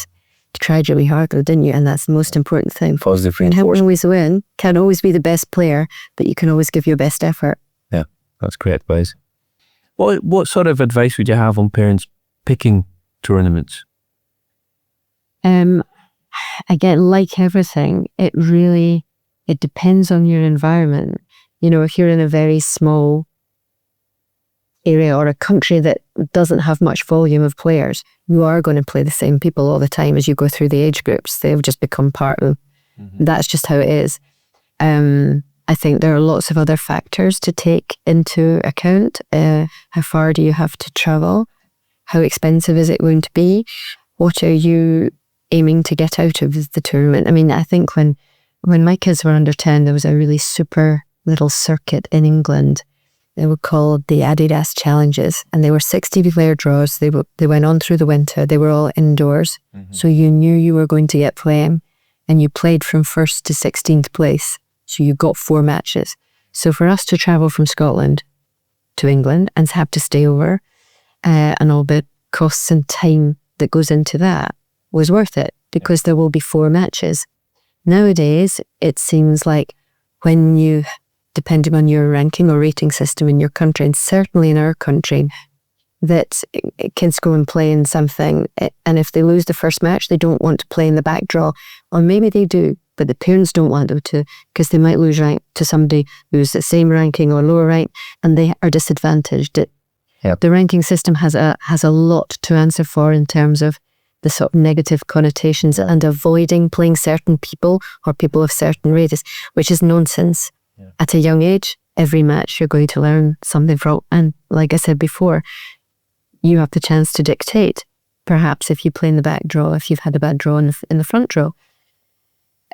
tried really hard, didn't you? And that's the most important thing. Positive reinforcement. You can't always win, can't always be the best player, but you can always give your best effort. Yeah, that's great advice. What sort of advice would you have on parents picking tournaments? Again, like everything, it depends on your environment. If you're in a very small area or a country that doesn't have much volume of players, you are going to play the same people all the time as you go through the age groups. They've just become part of, that's just how it is. I think there are lots of other factors to take into account. How far do you have to travel? How expensive is it going to be? What are you aiming to get out of the tournament? I mean, I think when my kids were under 10, there was a really super little circuit in England. They were called the Adidas Challenges, and they were 60-player draws. They went on through the winter. They were all indoors, so you knew you were going to get playing, and you played from 1st to 16th place. So you got 4 matches. So for us to travel from Scotland to England and have to stay over, and all the costs and time that goes into that was worth it, because there will be 4 matches. Nowadays, it seems like when you, depending on your ranking or rating system in your country, and certainly in our country, that kids go and play in something, and if they lose the first match, they don't want to play in the back draw. Or maybe they do, but the parents don't want them to, because they might lose rank to somebody who's the same ranking or lower rank, and they are disadvantaged. Yep. The ranking system has a lot to answer for in terms of the sort of negative connotations and avoiding playing certain people or people of certain races, which is nonsense. Yeah. At a young age, every match you're going to learn something from. And like I said before, you have the chance to dictate, perhaps if you play in the back draw, if you've had a bad draw in the front draw.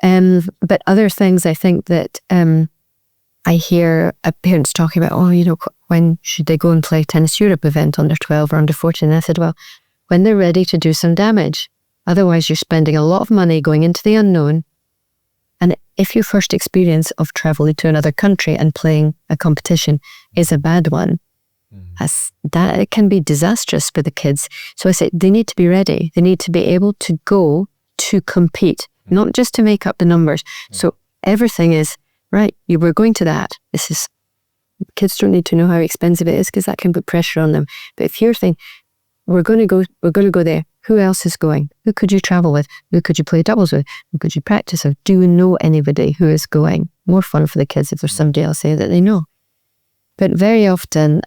But other things I think that I hear parents talking about, when should they go and play Tennis Europe event under 12 or under 14? And I said, well, when they're ready to do some damage. Otherwise, you're spending a lot of money going into the unknown. And if your first experience of traveling to another country and playing a competition is a bad one, it can be disastrous for the kids. So I say they need to be ready. They need to be able to go to compete, not just to make up the numbers. So everything is, right, we're going to that. Kids don't need to know how expensive it is because that can put pressure on them. But if you're thinking, we're going to go there. Who else is going? Who could you travel with? Who could you play doubles with? Who could you practice with? Do you know anybody who is going? More fun for the kids if there's somebody else there that they know. But very often,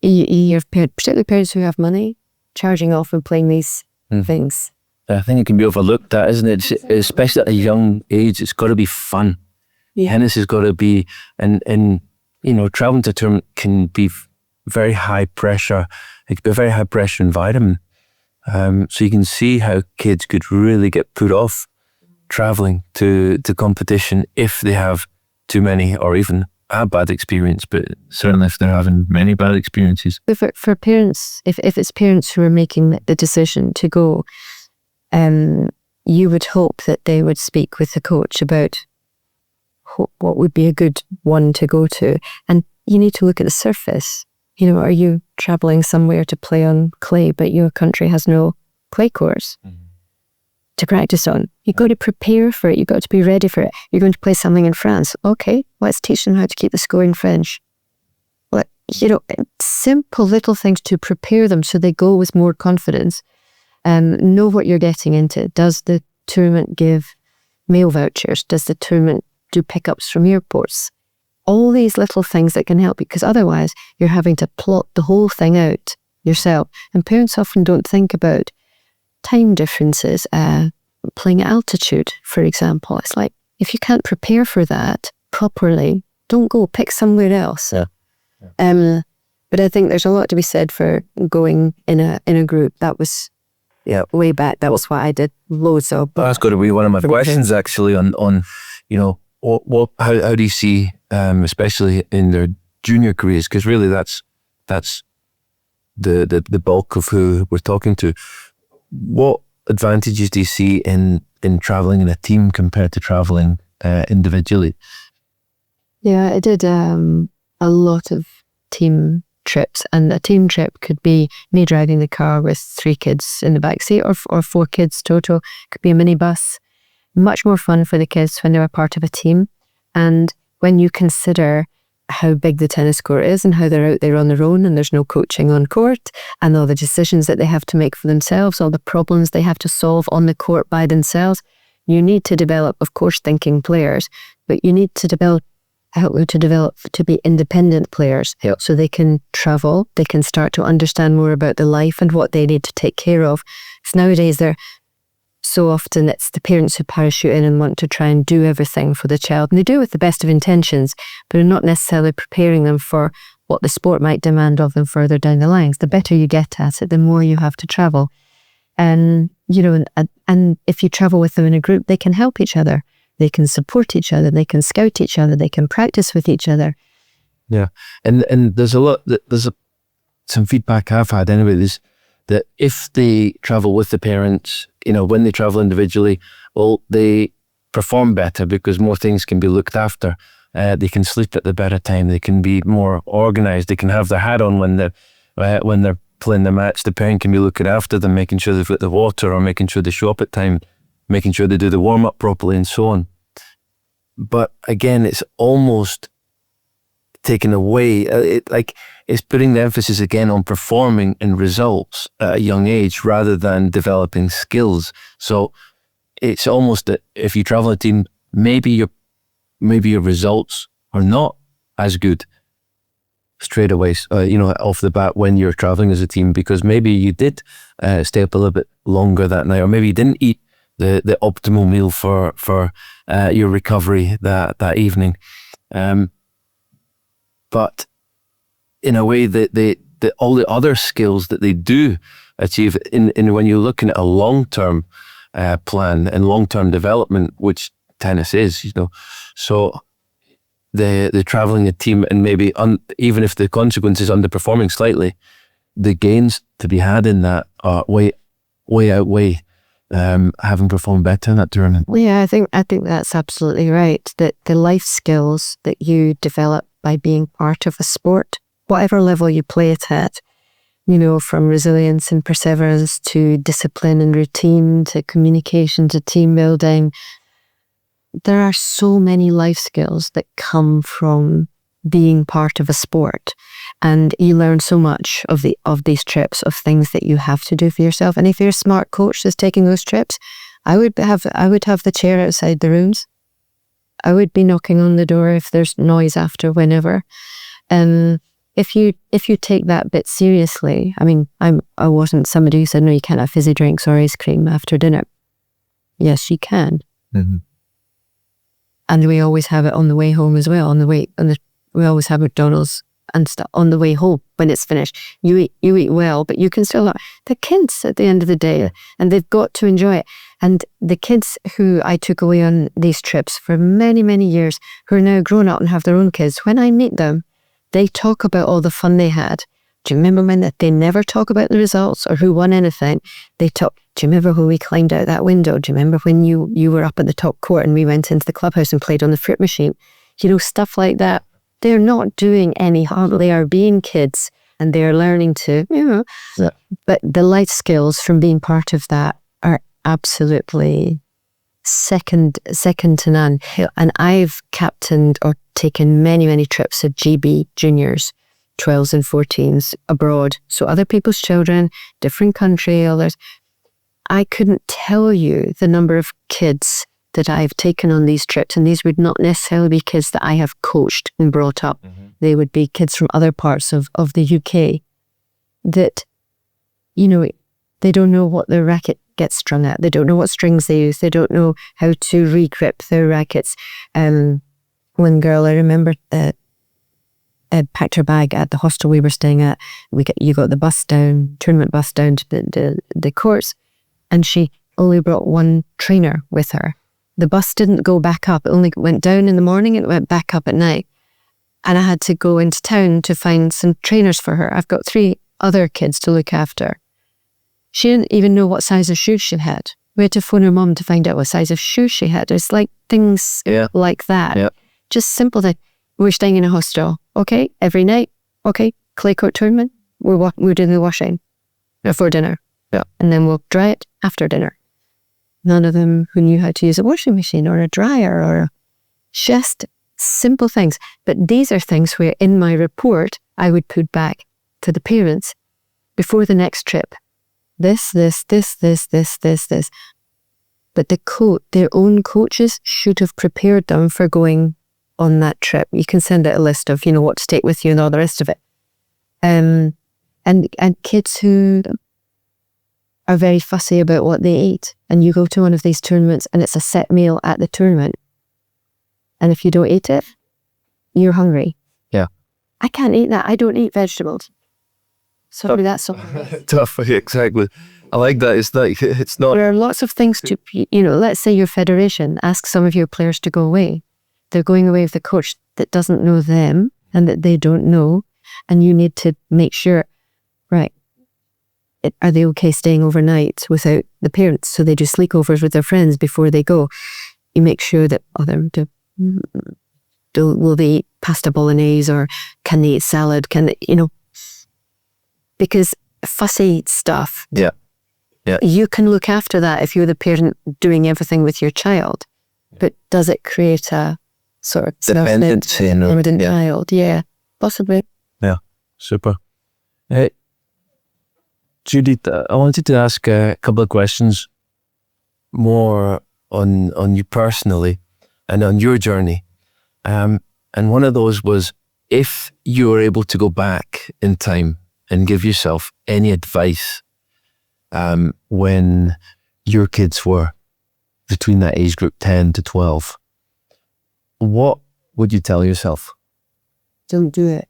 you have particularly parents who have money, charging off and playing these things. I think it can be overlooked, that, isn't it? Especially at a young age, it's got to be fun. Yeah. Tennis has got to be, and traveling to a tournament can be very high pressure. It could be a very high pressure environment. So you can see how kids could really get put off traveling to competition if they have too many or even a bad experience, but certainly if they're having many bad experiences. But for parents, if it's parents who are making the decision to go, you would hope that they would speak with the coach about what would be a good one to go to. And you need to look at the surface. Are you traveling somewhere to play on clay, but your country has no clay courts to practice on? You've got to prepare for it. You've got to be ready for it. You're going to play something in France. Okay, let's teach them how to keep the score in French. Simple little things to prepare them so they go with more confidence. Know what you're getting into. Does the tournament give meal vouchers? Does the tournament do pickups from airports? All these little things that can help, because otherwise you're having to plot the whole thing out yourself. And parents often don't think about time differences, playing at altitude, for example. It's like, if you can't prepare for that properly, don't go, pick somewhere else. Yeah. But I think there's a lot to be said for going in a group. That was way back. That was what I did loads of. That's got to be one of my questions actually on how do you see, especially in their junior careers, because really that's the bulk of who we're talking to. What advantages do you see in traveling in a team compared to traveling individually? Yeah, I did a lot of team trips, and a team trip could be me driving the car with 3 kids in the back seat, or 4 kids total. It could be a minibus. Much more fun for the kids when they're a part of a team. And when you consider how big the tennis court is and how they're out there on their own and there's no coaching on court, and all the decisions that they have to make for themselves, all the problems they have to solve on the court by themselves, you need to develop, of course, thinking players, but you need to help them to develop to be independent players. Yep. So they can travel, they can start to understand more about the life and what they need to take care of. Because nowadays so often it's the parents who parachute in and want to try and do everything for the child. And they do it with the best of intentions, but are not necessarily preparing them for what the sport might demand of them further down the lines. The better you get at it, the more you have to travel. And, and if you travel with them in a group, they can help each other. They can support each other. They can scout each other. They can practice with each other. Yeah. And there's some feedback I've had anyway, is that if they travel with the parents, when they travel individually, well, they perform better because more things can be looked after. They can sleep at the better time. They can be more organized. They can have their hat on when they're playing the match. The parent can be looking after them, making sure they've got the water or making sure they show up at time, making sure they do the warm-up properly and so on. But again, it's almost taken away. It's putting the emphasis again on performing and results at a young age rather than developing skills. So it's almost that if you travel a team, maybe your results are not as good, straight away, off the bat when you're traveling as a team, because maybe you did stay up a little bit longer that night, or maybe you didn't eat the optimal meal for your recovery that evening. But in a way that all the other skills that they do achieve in when you're looking at a long-term plan and long-term development, which tennis is, so the traveling a team, and maybe even if the consequence is underperforming slightly, the gains to be had in that are way outweigh having performed better in that tournament. Yeah, I think that's absolutely right. That the life skills that you develop by being part of a sport, whatever level you play it at, from resilience and perseverance to discipline and routine to communication to team building. There are so many life skills that come from being part of a sport, and you learn so much of these trips, of things that you have to do for yourself. And if you're a smart coach that's taking those trips, I would have the chair outside the rooms. I would be knocking on the door if there's noise after whenever. If you take that bit seriously, I mean, I wasn't somebody who said, no, you can't have fizzy drinks or ice cream after dinner. Yes, you can. Mm-hmm. And we always have it on the way home as well. We always have McDonald's and stuff on the way home when it's finished. You eat well, but you can still, the kids at the end of the day, and they've got to enjoy it. And the kids who I took away on these trips for many, many years, who are now grown up and have their own kids, when I meet them, they talk about all the fun they had. Do you remember when they never talk about the results or who won anything? They talk, do you remember when we climbed out that window? Do you remember when you were up at the top court and we went into the clubhouse and played on the fruit machine? Stuff like that. They're not doing any harm. They are being kids and they're learning to, Yeah. But the life skills from being part of that are absolutely second to none. And I've captained or taken many, many trips of GB juniors, 12s and 14s abroad. So other people's children, different country, others. I couldn't tell you the number of kids that I've taken on these trips, and these would not necessarily be kids that I have coached and brought up. Mm-hmm. They would be kids from other parts of the UK that, they don't know what their racket gets strung at. They don't know what strings they use. They don't know how to re-grip their rackets. One girl, I remember, packed her bag at the hostel we were staying at. You got the tournament bus down to the courts, and she only brought one trainer with her. The bus didn't go back up. It only went down in the morning and it went back up at night. And I had to go into town to find some trainers for her. I've got 3 other kids to look after. She didn't even know what size of shoes she had. We had to phone her mum to find out what size of shoes she had. It's like things like that. Yeah. Just simple things. We're staying in a hostel. Okay, every night. Okay, clay court tournament. We're doing the washing before dinner. Yeah. And then we'll dry it after dinner. None of them who knew how to use a washing machine or a dryer or just simple things. But these are things where in my report, I would put back to the parents before the next trip. This. But their own coaches should have prepared them for going on that trip. You can send out a list of, what to take with you and all the rest of it. And kids who are very fussy about what they eat. And you go to one of these tournaments and it's a set meal at the tournament. And if you don't eat it, you're hungry. Yeah. I can't eat that. I don't eat vegetables. Sorry, that's so tough. Exactly. I like that. It's not. There are lots of things to, let's say your federation asks some of your players to go away. They're going away with a coach that doesn't know them and that they don't know. And you need to make sure, right, are they okay staying overnight without the parents? So they do sleepovers with their friends before they go. You make sure that will they eat pasta bolognese or can they eat salad? Because fussy stuff. Yeah. You can look after that if you're the parent doing everything with your child. But does it create a sort of dependency in a child? Yeah, possibly. Yeah, super. Hey, Judy, I wanted to ask a couple of questions more on you personally and on your journey. And one of those was if you were able to go back in time and give yourself any advice when your kids were between that age group 10 to 12, what would you tell yourself? Don't do it.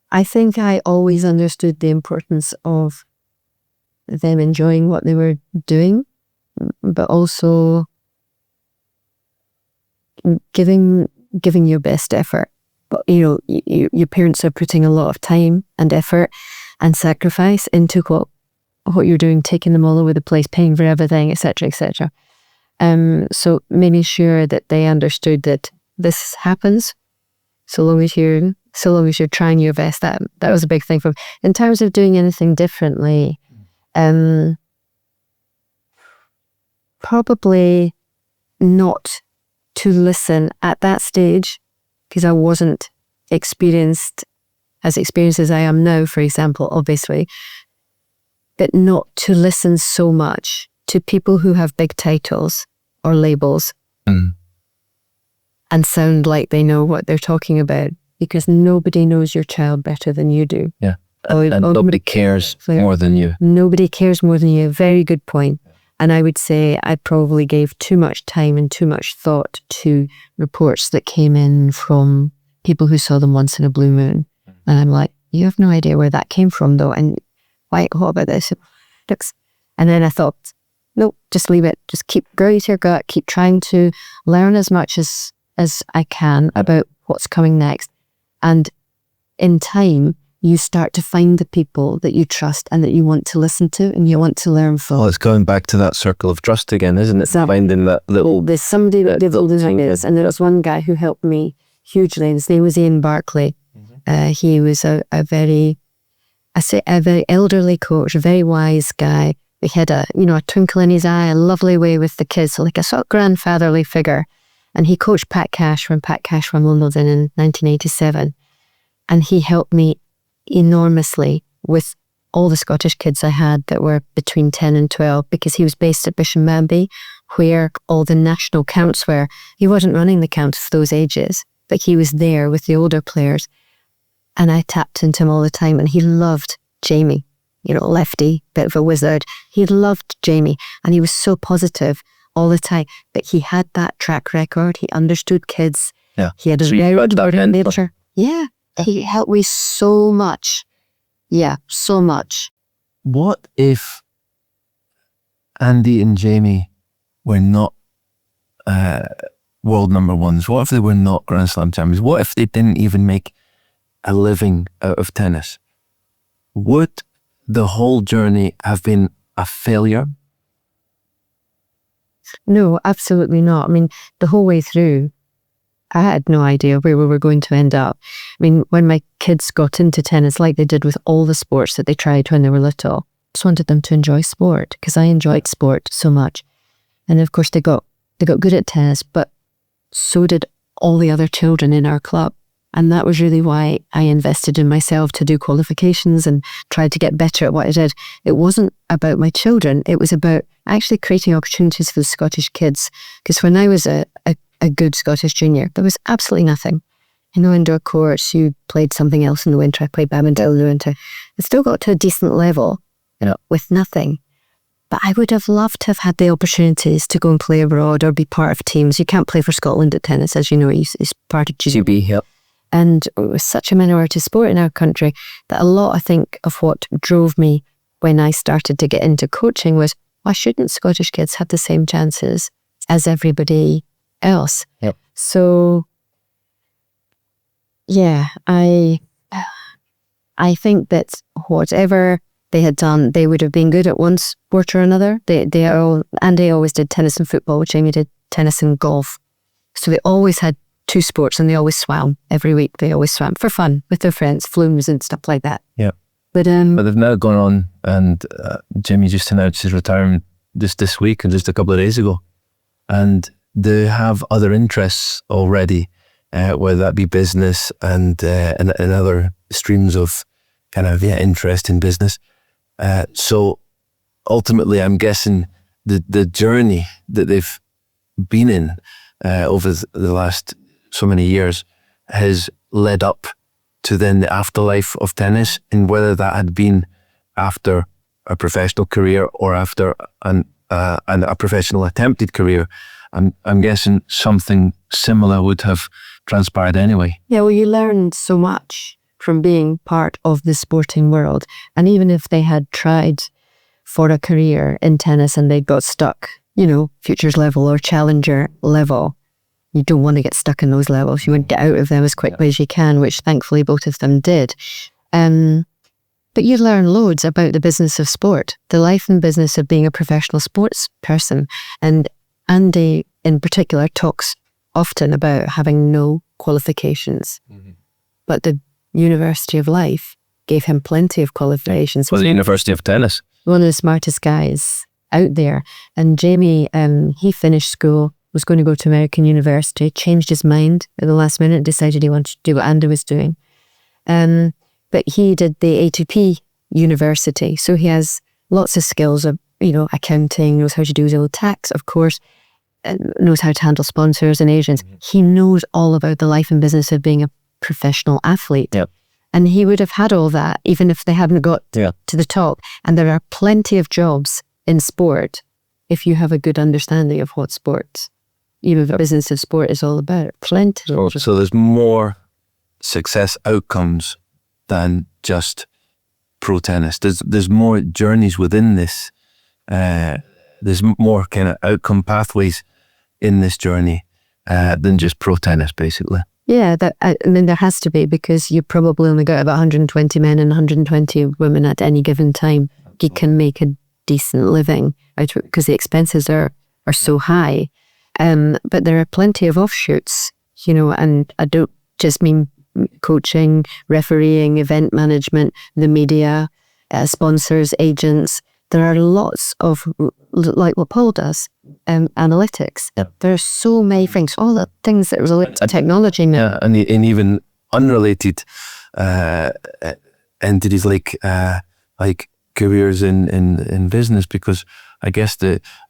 I think I always understood the importance of them enjoying what they were doing, but also giving your best effort. But your parents are putting a lot of time and effort and sacrifice into what you're doing, taking them all over the place, paying for everything, etc., etc. So making sure that they understood that this happens, so long as you're trying your best. That was a big thing for me. In terms of doing anything differently, probably not to listen at that stage, because I wasn't experienced as I am now, for example, obviously, but not to listen so much to people who have big titles or labels and sound like they know what they're talking about, because nobody knows your child better than you do. Yeah. And nobody cares more than you. Nobody cares more than you. Very good point. And I would say I probably gave too much time and too much thought to reports that came in from people who saw them once in a blue moon. And I'm like, you have no idea where that came from, though. And what about this? And then I thought, no, just leave it. Just keep going to your gut. Keep trying to learn as much as I can about what's coming next. And in time, you start to find the people that you trust and that you want to listen to and you want to learn from. Well, it's going back to that circle of trust again, isn't it? Exactly. Finding that little... There's somebody that did all the this, and there was one guy who helped me hugely. His name was Ian Barclay. He was a very elderly coach, a very wise guy. He had a twinkle in his eye, a lovely way with the kids, so like a sort of grandfatherly figure. And he coached Pat Cash from Wimbledon in 1987. And he helped me enormously with all the Scottish kids I had that were between 10 and 12, because he was based at Bishomanby, where all the national counts were. He wasn't running the counts for those ages, but he was there with the older players. And I tapped into him all the time, and he loved Jamie, lefty, bit of a wizard. He loved Jamie, and he was so positive all the time. But he had that track record. He understood kids. Yeah. He had a very nature. Yeah. He helped me so much. Yeah, so much. What if Andy and Jamie were not world number ones? What if they were not Grand Slam champions? What if they didn't even make a living out of tennis? Would the whole journey have been a failure? No, absolutely not. I mean, the whole way through, I had no idea where we were going to end up. I mean, when my kids got into tennis, like they did with all the sports that they tried when they were little, I just wanted them to enjoy sport, because I enjoyed sport so much. And of course, they got good at tennis, but so did all the other children in our club. And that was really why I invested in myself to do qualifications and tried to get better at what I did. It wasn't about my children. It was about actually creating opportunities for the Scottish kids. Because when I was a good Scottish junior, there was absolutely nothing. Indoor courts, you played something else in the winter. I played badminton in the winter. I still got to a decent level, with nothing. But I would have loved to have had the opportunities to go and play abroad or be part of teams. You can't play for Scotland at tennis, as you know. It's part of GB. Yep. And it was such a minority sport in our country that a lot, I think, of what drove me when I started to get into coaching was, why shouldn't Scottish kids have the same chances as everybody else? Yep. So, yeah, I think that whatever they had done, they would have been good at one sport or another. Andy always did tennis and football. Jamie did tennis and golf. So they always had two sports, and they always swam every week. They always swam for fun with their friends, flumes and stuff like that. Yeah. But they've now gone on, and Jimmy just announced his retirement just this week and just a couple of days ago. And they have other interests already, whether that be business and other streams of interest in business. So ultimately, I'm guessing the journey that they've been in over the last so many years has led up to then the afterlife of tennis, and whether that had been after a professional career or after a professional attempted career, I'm guessing something similar would have transpired anyway. Yeah, well, you learn so much from being part of the sporting world. And even if they had tried for a career in tennis and they got stuck, futures level or challenger level, you don't want to get stuck in those levels. You want to get out of them as quickly as you can, which thankfully both of them did. But you learn loads about the business of sport, the life and business of being a professional sports person. And Andy, in particular, talks often about having no qualifications. Mm-hmm. But the University of Life gave him plenty of qualifications. Well, the University of Tennis. One of the smartest guys out there. And Jamie, he finished school, was going to go to American University, changed his mind at the last minute, decided he wanted to do what Andy was doing. But he did the ATP University. So he has lots of skills of, accounting, knows how to do his own tax, of course, knows how to handle sponsors and agents. Mm-hmm. He knows all about the life and business of being a professional athlete. Yep. And he would have had all that even if they hadn't got to the top. And there are plenty of jobs in sport if you have a good understanding of what sports, the business of sport is all about. Plenty. So there's more success outcomes than just pro tennis. There's more journeys within this. There's more kind of outcome pathways in this journey than just pro tennis, basically. Yeah, there has to be, because you probably only got about 120 men and 120 women at any given time. You can make a decent living out of it because the expenses are so high. But there are plenty of offshoots, and I don't just mean coaching, refereeing, event management, the media, sponsors, agents. There are lots of, like what Paul does, analytics. Yep. There are so many things, all the things that relate to technology now. Yeah, and even unrelated entities like careers in business, because I guess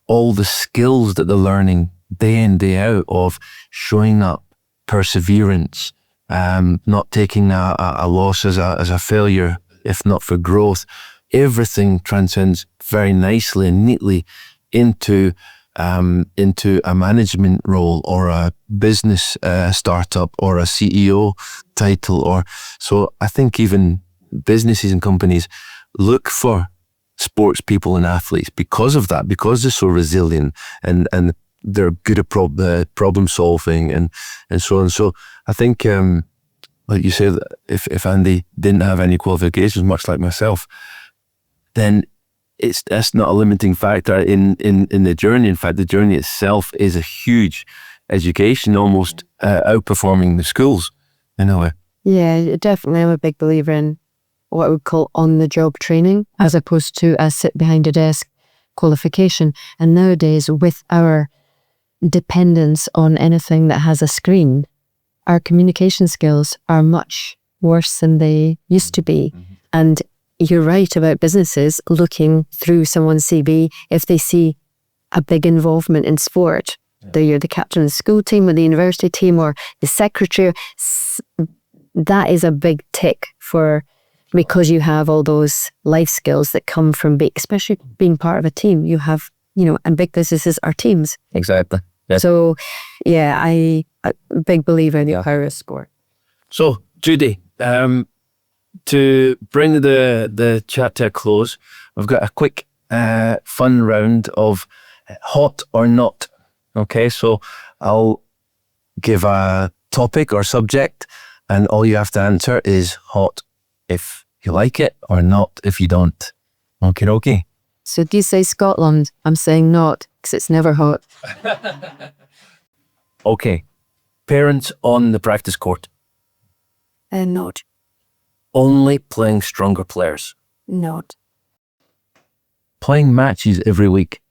all the skills that they're learning day in, day out of showing up, perseverance, not taking a loss as a failure, if not for growth. Everything transcends very nicely and neatly into a management role or a business startup or a CEO title. So I think even businesses and companies look for sports people and athletes because of that, because they're so resilient and they're good at problem solving and so on. So I think, like you said, if Andy didn't have any qualifications, much like myself, then that's not a limiting factor in the journey. In fact, the journey itself is a huge education, almost outperforming the schools in a way. Yeah, definitely. I'm a big believer in what I would call on-the-job training, as opposed to a sit-behind-a-desk qualification. And nowadays, with our dependence on anything that has a screen, our communication skills are much worse than they used to be. Mm-hmm. And you're right about businesses looking through someone's CV if they see a big involvement in sport. Yeah. You're the captain of the school team or the university team or the secretary. That is a big tick because you have all those life skills that come from especially being part of a team. You have, and big businesses are teams. Exactly. Yes. So, yeah, I'm a big believer in the power of sport. So, Judy, to bring the chat to a close, we've got a quick fun round of hot or not. Okay, so I'll give a topic or subject and all you have to answer is hot if you like it or not if you don't. Okay. So do you say Scotland? I'm saying not, because it's never hot. Okay. Parents on the practice court. Not. Only playing stronger players. Not. Playing matches every week.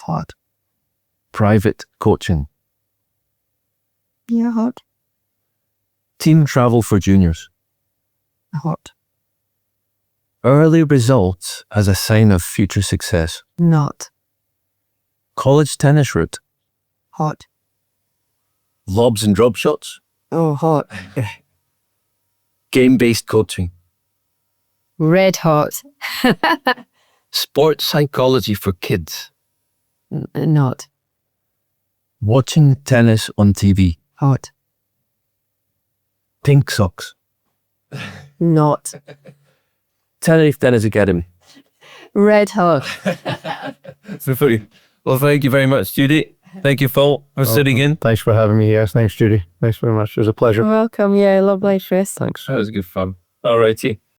Hot. Private coaching. Yeah, hot. Team travel for juniors. Hot. Early results as a sign of future success. Not. College tennis route. Hot. lobs and drop shots, Oh, hot. game-based coaching, Red hot. sports psychology for kids, Not watching tennis on TV, hot. pink socks, Not Tenerife Tennis Academy. red hot. Well, thank you very much, Judy. Thank you, Phil, for sitting in. Thanks for having me. Yes, thanks, Judy. Thanks very much. It was a pleasure. Welcome. Yeah, lovely, Kris. Thanks. That was good fun. All righty.